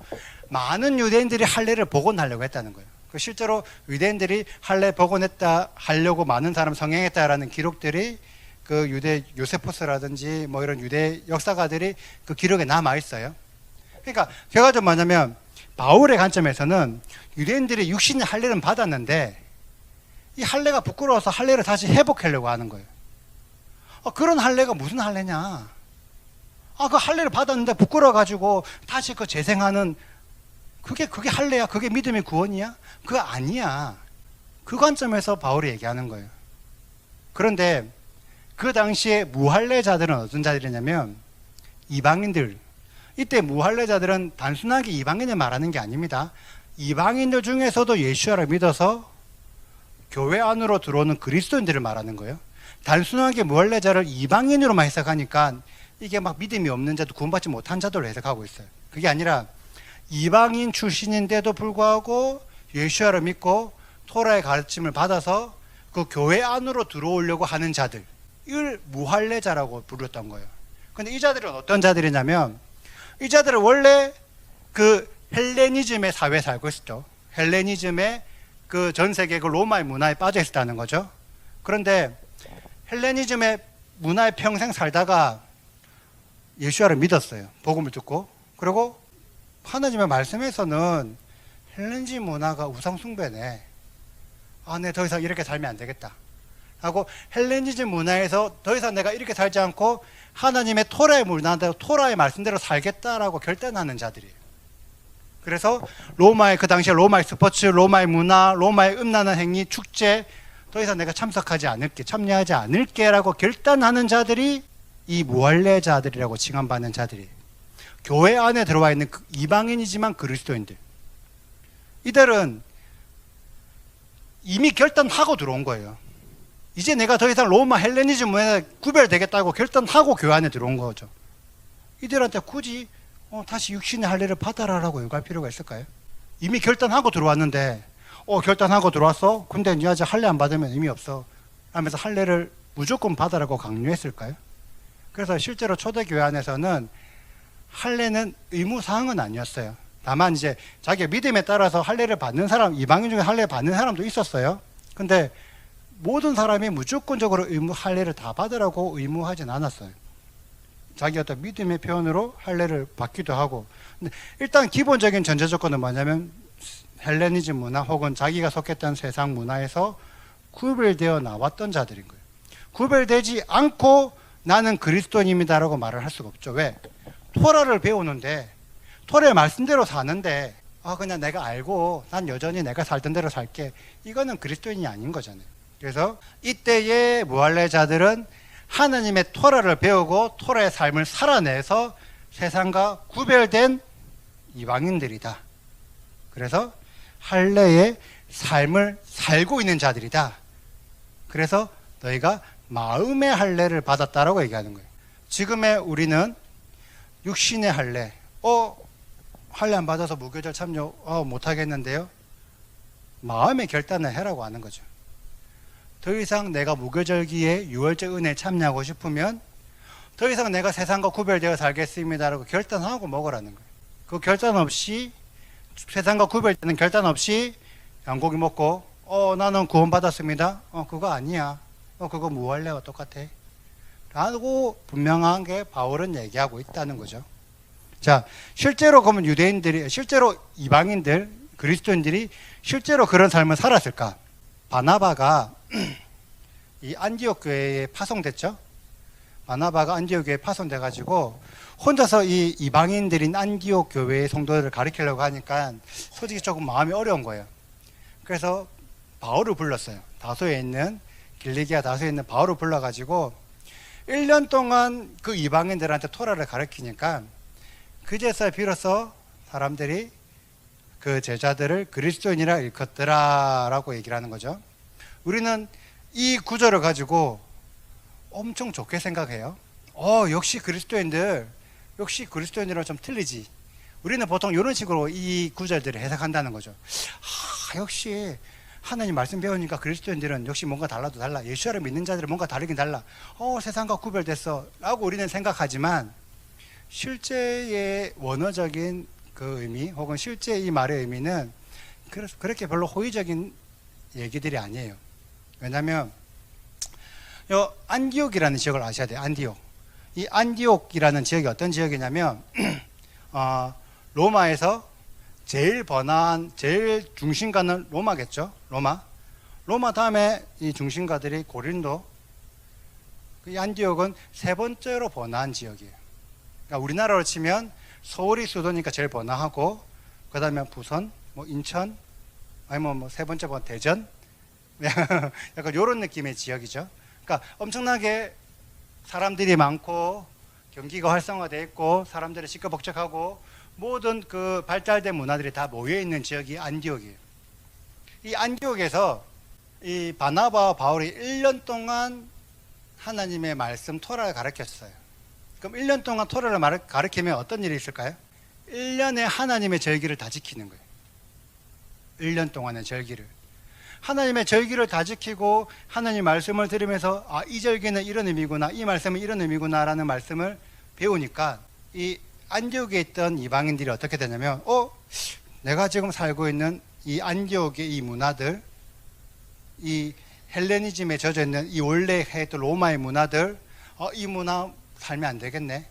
많은 유대인들이 할례를 복원하려고 했다는 거예요. 실제로 유대인들이 할례 복원했다 하려고 많은 사람 성행했다라는 기록들이 그 유대 요세포스라든지 이런 유대 역사가들이 그 기록에 남아 있어요. 그러니까 결과적으로 뭐냐면 바울의 관점에서는 유대인들이 육신의 할례는 받았는데 이 할례가 부끄러워서 할례를 다시 회복하려고 하는 거예요. 그런 할례가 무슨 할례냐? 그 할례를 받았는데 부끄러워가지고 다시 그 재생하는 그게 할례야? 그게 믿음의 구원이야? 그거 아니야. 그 관점에서 바울이 얘기하는 거예요. 그런데 그 당시에 무할례자들은 어떤 자들이냐면 이방인들. 이때 무할례자들은 단순하게 이방인을 말하는 게 아닙니다. 이방인들 중에서도 예수를 믿어서 교회 안으로 들어오는 그리스도인들을 말하는 거예요. 단순하게 무할례자를 이방인으로만 해석하니까 이게 막 믿음이 없는 자도 구원받지 못한 자들로 해석하고 있어요. 그게 아니라 이방인 출신인데도 불구하고 예수를 믿고 토라의 가르침을 받아서 그 교회 안으로 들어오려고 하는 자들, 이걸 무할례자라고 부르던 거예요. 근데 이 자들은 어떤 자들이냐면 이 자들은 원래 그 헬레니즘의 사회에 살고 있었죠. 헬레니즘의 그 전 세계 그 로마의 문화에 빠져 있었다는 거죠. 그런데 헬레니즘의 문화에 평생 살다가 예수를 믿었어요. 복음을 듣고. 그리고 하나님의 말씀에서는 헬레니즘 문화가 우상 숭배네. 내 더 이상 이렇게 살면 안 되겠다 하고 헬레니즘 문화에서 더 이상 내가 이렇게 살지 않고 하나님의 토라의 문화대로 토라의 말씀대로 살겠다라고 결단하는 자들이에요. 그래서 로마의 그 당시에 로마의 스포츠, 로마의 문화, 로마의 음란한 행위, 축제 더 이상 내가 참석하지 않을게, 참여하지 않을게라고 결단하는 자들이 이 무할례자들이라고 칭함받는 자들이에요. 교회 안에 들어와 있는 이방인이지만 그리스도인들, 이들은 이미 결단하고 들어온 거예요. 이제 내가 더 이상 로마 헬레니즘 문화에 구별되겠다고 결단하고 교회 안에 들어온 거죠. 이들한테 굳이 다시 육신의 할례를 받아라라고 요구할 필요가 있을까요? 이미 결단하고 들어왔는데 결단하고 들어왔어? 근데 니 아직 할례 안 받으면 의미 없어 하면서 할례를 무조건 받아라고 강요했을까요? 그래서 실제로 초대교회 안에서는 할례는 의무사항은 아니었어요. 다만 이제 자기의 믿음에 따라서 할례를 받는 사람, 이방인 중에 할례 받는 사람도 있었어요. 근데 모든 사람이 무조건적으로 할례를 다 받으라고 의무하진 않았어요. 자기 어떤 믿음의 표현으로 할례를 받기도 하고. 근데 일단 기본적인 전제 조건은 뭐냐면 헬레니즘 문화 혹은 자기가 속했던 세상 문화에서 구별되어 나왔던 자들인 거예요. 구별되지 않고 나는 그리스도인입니다라고 말을 할 수가 없죠. 왜? 토라를 배우는데 토라의 말씀대로 사는데 그냥 내가 알고 난 여전히 내가 살던 대로 살게, 이거는 그리스도인이 아닌 거잖아요. 그래서 이때의 무할례자들은 하나님의 토라를 배우고 토라의 삶을 살아내서 세상과 구별된 이방인들이다. 그래서 할례의 삶을 살고 있는 자들이다. 그래서 너희가 마음의 할례를 받았다라고 얘기하는 거예요. 지금의 우리는 육신의 할례, 할례 안 받아서 무교절 참여 못하겠는데요. 마음의 결단을 해라고 하는 거죠. 더 이상 내가 무교절기에 유월절 은혜에 참여하고 싶으면 더 이상 내가 세상과 구별되어 살겠습니다라고 결단하고 먹으라는 거예요. 그 결단 없이, 세상과 구별되는 결단 없이 양고기 먹고 나는 구원받았습니다. 그거 아니야. 그거 무할례와 똑같아 라고 분명하게 바울은 얘기하고 있다는 거죠. 자, 실제로 그러면 유대인들이, 실제로 이방인들, 그리스도인들이 실제로 그런 삶을 살았을까? 바나바가 이 안디옥 교회에 파송됐죠. 바나바가 안디옥 교회에 파송돼 가지고 혼자서 이 이방인들인 안디옥 교회의 성도들을 가르치려고 하니까 솔직히 조금 마음이 어려운 거예요. 그래서 바울을 불렀어요. 다소에 있는, 길리기아 다소에 있는 바울을 불러가지고 1년 동안 그 이방인들한테 토라를 가르치니까 그제서야 비로소 사람들이 그 제자들을 그리스도인이라 일컫더라 라고 얘기를 하는 거죠. 우리는 이 구절을 가지고 엄청 좋게 생각해요. 역시 그리스도인들, 역시 그리스도인이랑 좀 틀리지. 우리는 보통 이런 식으로 이 구절들을 해석한다는 거죠. 역시 하나님 말씀 배우니까 그리스도인들은 역시 뭔가 달라도 달라. 예수를 믿는 자들은 뭔가 다르긴 달라. 세상과 구별됐어 라고 우리는 생각하지만 실제의 원어적인 그 의미 혹은 실제 이 말의 의미는 그렇게 별로 호의적인 얘기들이 아니에요. 왜냐하면 안디옥이라는 지역을 아셔야 돼요. 안디옥. 이 안디옥이라는 지역이 어떤 지역이냐면 로마에서 제일 번화한, 제일 중심가는 로마겠죠. 로마 다음에 이 중심가들이 고린도, 이 안디옥은 세 번째로 번화한 지역이에요. 그러니까 우리나라로 치면 서울이 수도니까 제일 번화하고, 그 다음에 부산, 인천, 아니면 세 번째 대전, 약간 이런 느낌의 지역이죠. 그러니까 엄청나게 사람들이 많고 경기가 활성화되어 있고 사람들이 시끌벅적하고 모든 그 발달된 문화들이 다 모여 있는 지역이 안디옥이에요. 이 안디옥에서 이 바나바와 바울이 1년 동안 하나님의 말씀 토라를 가르쳤어요. 그럼 1년 동안 토라를 가르치면 어떤 일이 있을까요? 1년에 하나님의 절기를 다 지키는 거예요. 1년 동안의 절기를. 하나님의 절기를 다 지키고 하나님 말씀을 들으면서 이 절기는 이런 의미구나, 이 말씀은 이런 의미구나 라는 말씀을 배우니까 이 안디옥에 있던 이방인들이 어떻게 되냐면 내가 지금 살고 있는 이 안디옥의 이 문화들, 이 헬레니즘에 젖어 있는 이 원래 했던 로마의 문화들, 이 문화 살면 안 되겠네.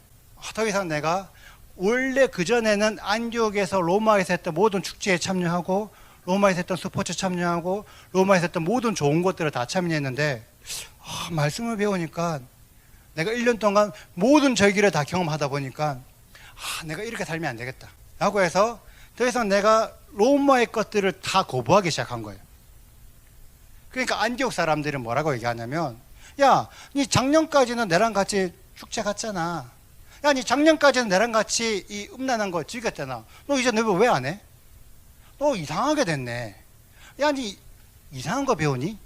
더 이상 내가 원래 그전에는 안디옥에서 로마에서 했던 모든 축제에 참여하고 로마에서 했던 스포츠 참여하고 로마에서 했던 모든 좋은 것들을 다 참여했는데 말씀을 배우니까 내가 1년 동안 모든 절기를 다 경험하다 보니까 내가 이렇게 살면 안 되겠다 라고 해서 더 이상 내가 로마의 것들을 다 거부하기 시작한 거예요. 그러니까 안디옥 사람들은 뭐라고 얘기하냐면, 야, 니 작년까지는 내랑 같이 축제 갔잖아. 야, 니 작년까지는 내랑 같이 이 음란한 거 즐겼잖아. 너 이제 너 왜 안 해? 너 이상하게 됐네. 야, 니 이상한 거 배우니?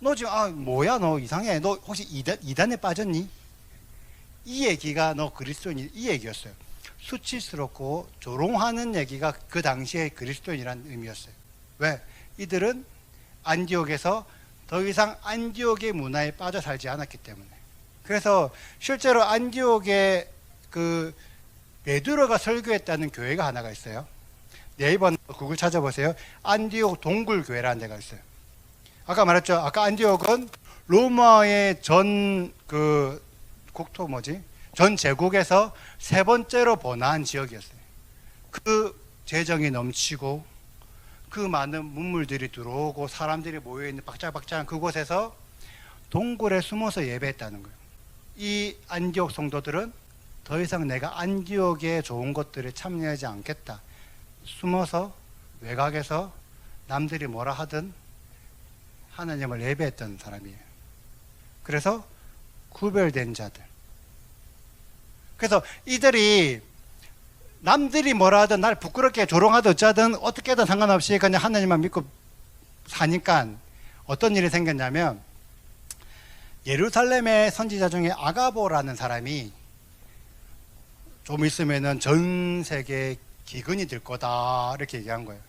너 지금 뭐야 너 이상해. 너 혹시 이단에 빠졌니? 이 얘기가 너 그리스도인이 이 얘기였어요. 수치스럽고 조롱하는 얘기가 그 당시에 그리스도인이라는 의미였어요. 왜? 이들은 안디옥에서 더 이상 안디옥의 문화에 빠져 살지 않았기 때문에. 그래서 실제로 안디옥에 그 베드로가 설교했다는 교회가 하나가 있어요. 네이버 구글 찾아보세요. 안디옥 동굴교회라는 데가 있어요. 아까 말했죠. 아까 안디옥은 로마의 전 제국에서 세 번째로 번화한 지역이었어요. 그 재정이 넘치고 그 많은 문물들이 들어오고 사람들이 모여있는 박자박자한 그곳에서 동굴에 숨어서 예배했다는 거예요. 이 안디옥 성도들은 더 이상 내가 안디옥의 좋은 것들에 참여하지 않겠다. 숨어서 외곽에서 남들이 뭐라 하든 하나님을 예배했던 사람이에요. 그래서 구별된 자들. 그래서 이들이 남들이 뭐라 하든 날 부끄럽게 조롱하든 어쩌든 어떻게든 상관없이 그냥 하나님만 믿고 사니까 어떤 일이 생겼냐면, 예루살렘의 선지자 중에 아가보라는 사람이 좀 있으면은 전 세계 기근이 될 거다 이렇게 얘기한 거예요.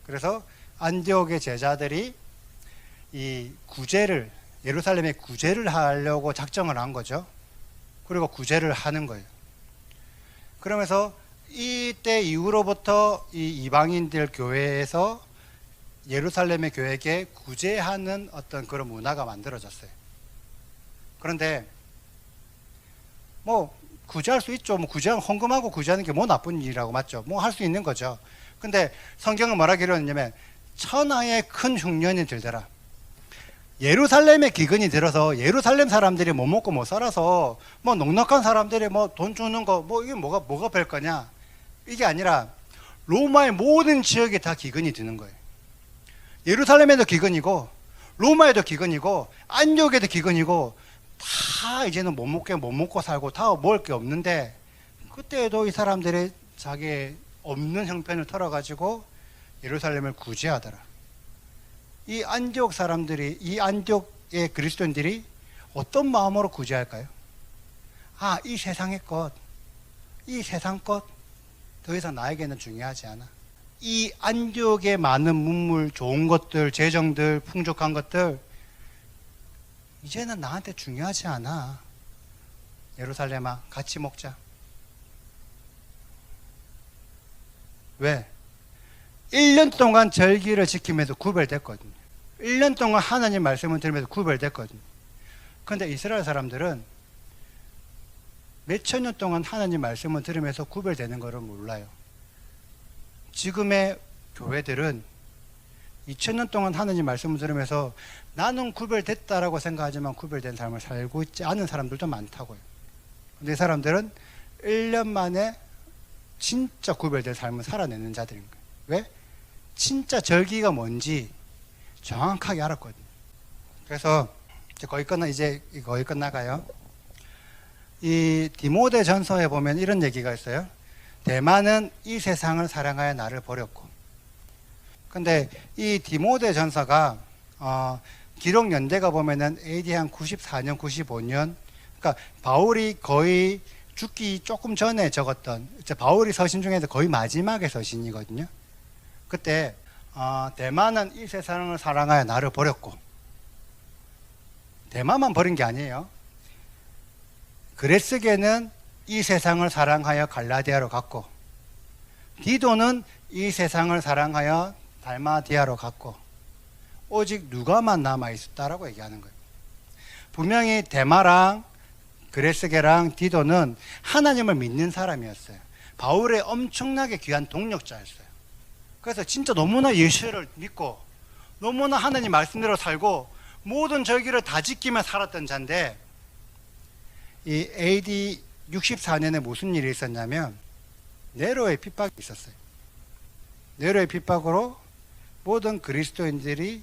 그래서 안디옥의 제자들이 이 구제를, 예루살렘에 구제를 하려고 작정을 한 거죠. 그리고 구제를 하는 거예요. 그러면서 이때 이후로부터 이 이방인들 교회에서 예루살렘의 교회에게 구제하는 어떤 그런 문화가 만들어졌어요. 그런데 뭐 구제할 수 있죠. 뭐 구제하면 헌금하고 구제하는 게 뭐 나쁜 일이라고, 맞죠? 뭐 할 수 있는 거죠. 근데 성경은 뭐라 기록했냐면, 천하의 큰 흉년이 들더라. 예루살렘에 기근이 들어서 예루살렘 사람들이 못 먹고 못 살아서 뭐 넉넉한 사람들이 뭐 돈 주는 거 뭐 이게 뭐가 별 거냐, 이게 아니라 로마의 모든 지역에 다 기근이 드는 거예요. 예루살렘에도 기근이고 로마에도 기근이고 안디옥에도 기근이고 다 이제는 못 먹고 살고 다 먹을 게 없는데, 그때에도 이 사람들이 자기 없는 형편을 털어가지고 예루살렘을 구제하더라. 이 안디옥 사람들이, 이 안디옥의 그리스도인들이 어떤 마음으로 구제할까요? 이 세상의 것, 이 세상 것 더 이상 나에게는 중요하지 않아. 이 안디옥의 많은 문물, 좋은 것들, 재정들, 풍족한 것들 이제는 나한테 중요하지 않아. 예루살렘아, 같이 먹자. 왜? 1년 동안 절기를 지키면서 구별됐거든요. 1년 동안 하나님 말씀을 들으면서 구별됐거든요. 그런데 이스라엘 사람들은 몇천 년 동안 하나님 말씀을 들으면서 구별되는 것을 몰라요. 지금의 교회들은 2000년 동안 하나님 말씀을 들으면서 나는 구별됐다라고 생각하지만 구별된 삶을 살고 있지 않은 사람들도 많다고요. 근데 이 사람들은 1년 만에 진짜 구별된 삶을 살아내는 자들인 거예요. 왜? 진짜 절기가 뭔지 정확하게 알았거든요. 그래서 이제 거의 끝나가요. 이 디모데 전서에 보면 이런 얘기가 있어요. 대만은 이 세상을 사랑하여 나를 버렸고. 근데 이 디모데 전서가 기록 연대가 보면은 AD 한 94년, 95년, 그러니까 바울이 거의 죽기 조금 전에 적었던, 바울이 서신 중에서 거의 마지막의 서신이거든요. 그때 대만은 이 세상을 사랑하여 나를 버렸고, 대만만 버린 게 아니에요. 그레스게는 이 세상을 사랑하여 갈라디아로 갔고, 디도는 이 세상을 사랑하여 달마디아로 갔고, 오직 누가만 남아 있었다라고 얘기하는 거예요. 분명히 데마랑 그레스게랑 디도는 하나님을 믿는 사람이었어요. 바울의 엄청나게 귀한 동력자였어요. 그래서 진짜 너무나 예수를 믿고 너무나 하나님 말씀대로 살고 모든 절기를 다 지키며 살았던 자인데, 이 AD 64년에 무슨 일이 있었냐면 네로의 핍박이 있었어요. 네로의 핍박으로 모든 그리스도인들이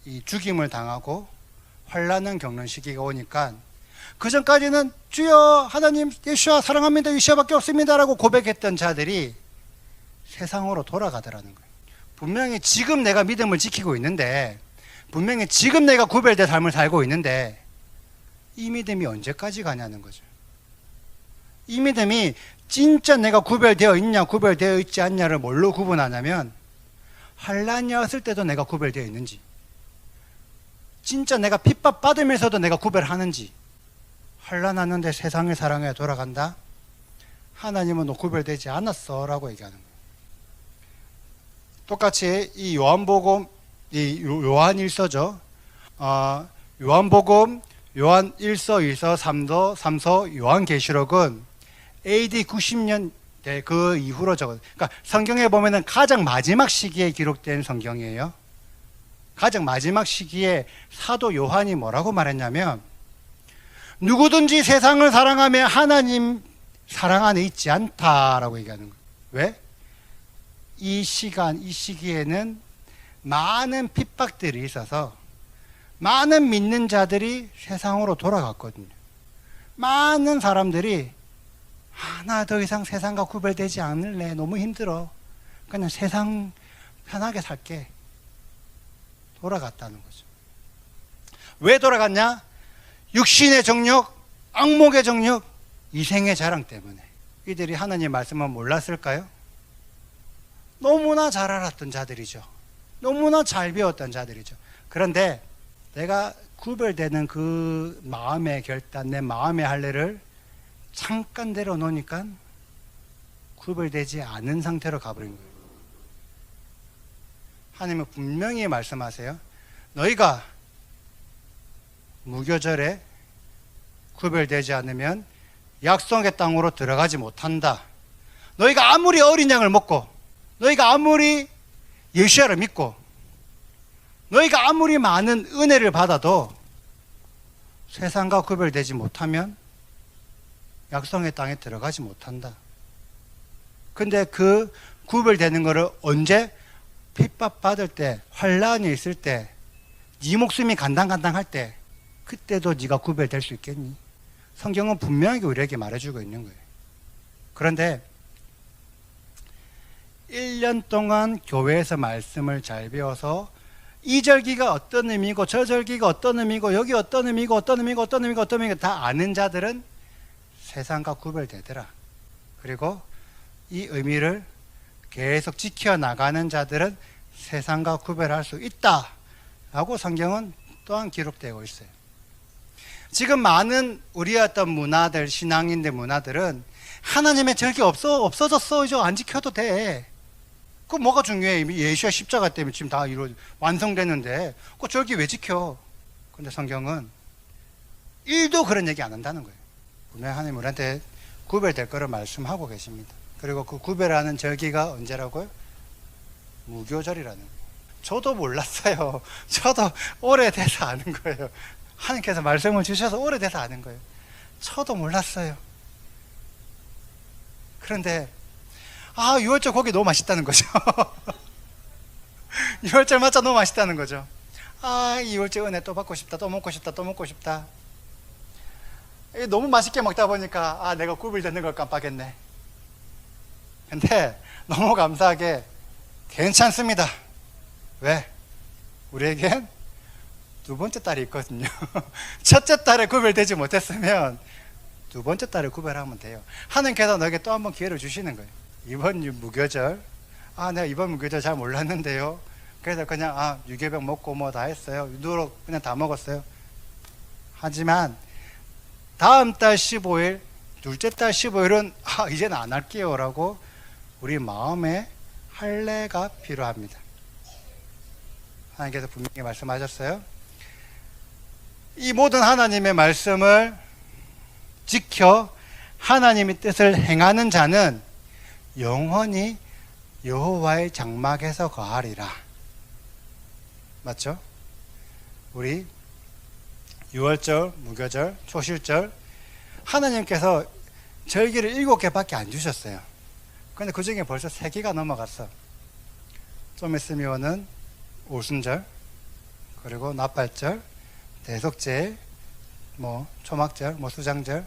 이 죽임을 당하고 환난을 겪는 시기가 오니까, 그 전까지는 주여 하나님 예수와 사랑합니다 예수밖에 없습니다라고 고백했던 자들이 세상으로 돌아가더라는 거예요. 분명히 지금 내가 믿음을 지키고 있는데, 분명히 지금 내가 구별된 삶을 살고 있는데 이 믿음이 언제까지 가냐는 거죠. 이 믿음이 진짜 내가 구별되어 있냐 구별되어 있지 않냐를 뭘로 구분하냐면, 환난이 왔을 때도 내가 구별되어 있는지, 진짜 내가 핍박 받으면서도 내가 구별하는지. 환난 왔는데 세상의 사랑에 돌아간다? 하나님은 너 구별되지 않았어 라고 얘기하는 거예요. 똑같이 이 요한복음, 이 요한 1서죠. 요한복음, 요한 1서, 2서, 3서, 요한계시록은 AD 90년대 그 이후로 적은, 그러니까 성경에 보면은 가장 마지막 시기에 기록된 성경이에요. 가장 마지막 시기에 사도 요한이 뭐라고 말했냐면, 누구든지 세상을 사랑하며 하나님 사랑 안에 있지 않다라고 얘기하는 거예요. 왜? 이 시기에는 많은 핍박들이 있어서 많은 믿는 자들이 세상으로 돌아갔거든요. 많은 사람들이 나 더 이상 세상과 구별되지 않을래, 너무 힘들어, 그냥 세상 편하게 살게, 돌아갔다는 거죠. 왜 돌아갔냐? 육신의 정욕, 악목의 정욕, 이생의 자랑 때문에. 이들이 하나님 말씀을 몰랐을까요? 너무나 잘 알았던 자들이죠. 너무나 잘 배웠던 자들이죠. 그런데 내가 구별되는 그 마음의 결단, 내 마음의 할례를 잠깐 내려놓으니까 구별되지 않은 상태로 가버린 거예요. 하나님은 분명히 말씀하세요. 너희가 무교절에 구별되지 않으면 약속의 땅으로 들어가지 못한다. 너희가 아무리 어린 양을 먹고, 너희가 아무리 예수야를 믿고, 너희가 아무리 많은 은혜를 받아도 세상과 구별되지 못하면 약속의 땅에 들어가지 못한다. 근데 그 구별되는 거를 언제? 핍박받을 때, 환난이 있을 때, 네 목숨이 간당간당할 때, 그때도 네가 구별될 수 있겠니? 성경은 분명하게 우리에게 말해주고 있는 거예요. 그런데 1년 동안 교회에서 말씀을 잘 배워서 이 절기가 어떤 의미고 저 절기가 어떤 의미고 여기 어떤 의미고 어떤 의미고 어떤 의미고 어떤 의미고 다 아는 자들은 세상과 구별되더라. 그리고 이 의미를 계속 지켜나가는 자들은 세상과 구별할 수 있다 라고 성경은 또한 기록되고 있어요. 지금 많은 우리의 어떤 문화들, 신앙인들 문화들은 하나님의 절기 없어졌어, 이제 안 지켜도 돼. 그거 뭐가 중요해? 예수의 십자가 때문에 지금 다 완성됐는데 그 절기 왜 지켜? 근데 성경은 1도 그런 얘기 안 한다는 거예요. 분명히 하나님 우리한테 구별될 거를 말씀하고 계십니다. 그리고 그 구별하는 절기가 언제라고요? 무교절이라는 거예요. 저도 몰랐어요. 저도 오래돼서 아는 거예요. 하나님께서 말씀을 주셔서 오래돼서 아는 거예요. 저도 몰랐어요. 그런데 6월절 고기 너무 맛있다는 거죠. 6월절 맞자 너무 맛있다는 거죠. 2월절 은혜 또 받고 싶다, 또 먹고 싶다, 또 먹고 싶다. 너무 맛있게 먹다 보니까 내가 구별되는 걸 깜빡했네. 근데 너무 감사하게 괜찮습니다. 왜? 우리에겐 두 번째 딸이 있거든요. 첫째 딸에 구별되지 못했으면 두 번째 딸을 구별하면 돼요. 하나님께서 너에게 또 한 번 기회를 주시는 거예요. 이번 무교절, 내가 이번 무교절 잘 몰랐는데요. 그래서 그냥 유교병 먹고 뭐 다 했어요. 누룩 그냥 다 먹었어요. 하지만 다음 달 15일, 둘째 달 15일은 이제는 안 할게요 라고 우리 마음에 할례가 필요합니다. 하나님께서 분명히 말씀하셨어요. 이 모든 하나님의 말씀을 지켜 하나님의 뜻을 행하는 자는 영원히 여호와의 장막에서 거하리라. 맞죠? 우리 유월절, 무교절, 초실절 하나님께서 절기를 7개밖에 안 주셨어요. 근데 그 중에 벌써 3개가 넘어갔어. 좀 있으면 오는 오순절, 그리고 나팔절, 대속절, 초막절, 수장절.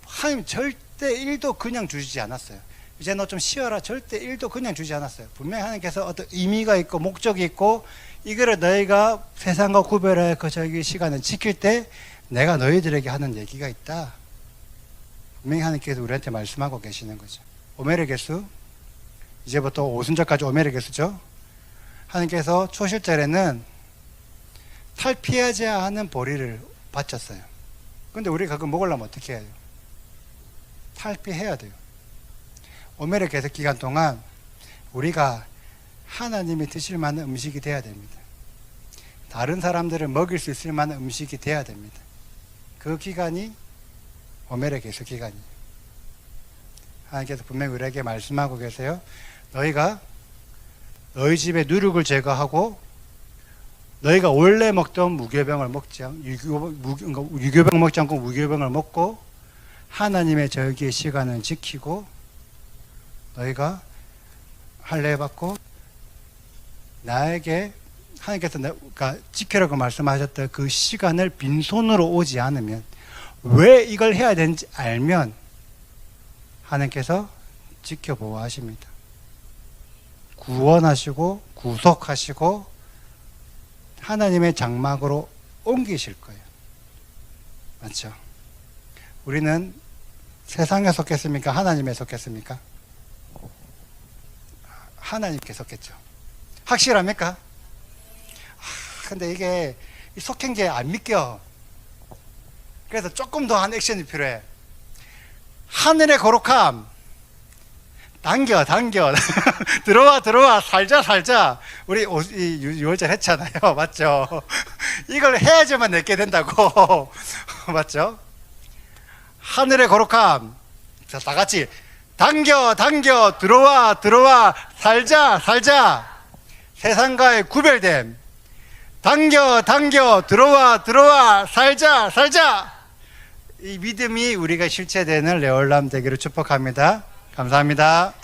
하나님 절대 1도 그냥 주시지 않았어요. 이제 너 좀 쉬어라. 절대 1도 그냥 주지 않았어요. 분명히 하나님께서 어떤 의미가 있고 목적이 있고, 이거를 너희가 세상과 구별할 그 절기 시간을 지킬 때 내가 너희들에게 하는 얘기가 있다. 분명히 하나님께서 우리한테 말씀하고 계시는 거죠. 오멜의 개수, 이제부터 오순절까지 오멜의 개수죠. 하나님께서 초실절에는 탈피하지 않은 보리를 바쳤어요. 근데 우리가 그거 먹으려면 어떻게 해야 돼요? 탈피해야 돼요. 오멜의 개수 기간 동안 우리가 하나님이 드실 만한 음식이 돼야 됩니다. 다른 사람들을 먹일 수 있을 만한 음식이 돼야 됩니다. 그 기간이 오멜의 개수 기간이에요. 하나님께서 분명히 우리에게 말씀하고 계세요. 너희가 너희 집의 누룩을 제거하고 너희가 원래 먹던 무교병을 먹지 않고 유교병 먹지 않고 무교병을 먹고 하나님의 절기의 시간을 지키고 너희가 할례 받고 나에게 하나님께서 내가 지키라고 말씀하셨던 그 시간을 빈손으로 오지 않으면, 왜 이걸 해야 되는지 알면 하나님께서 지켜보호하십니다. 구원하시고 구속하시고 하나님의 장막으로 옮기실 거예요. 맞죠? 우리는 세상에 속했습니까? 하나님에 속했습니까? 하나님께 속했죠. 확실합니까? 근데 이게 속한 게 안 믿겨. 그래서 조금 더 한 액션이 필요해. 하늘의 거룩함 당겨 들어와 살자. 우리 6월절 했잖아요. 맞죠? 이걸 해야지만 내게 된다고. 맞죠? 하늘의 거룩함, 자, 다 같이 당겨 들어와 살자. 세상과의 구별됨, 당겨 들어와 살자. 이 믿음이 우리가 실체되는 레올람 되기를 축복합니다. 감사합니다.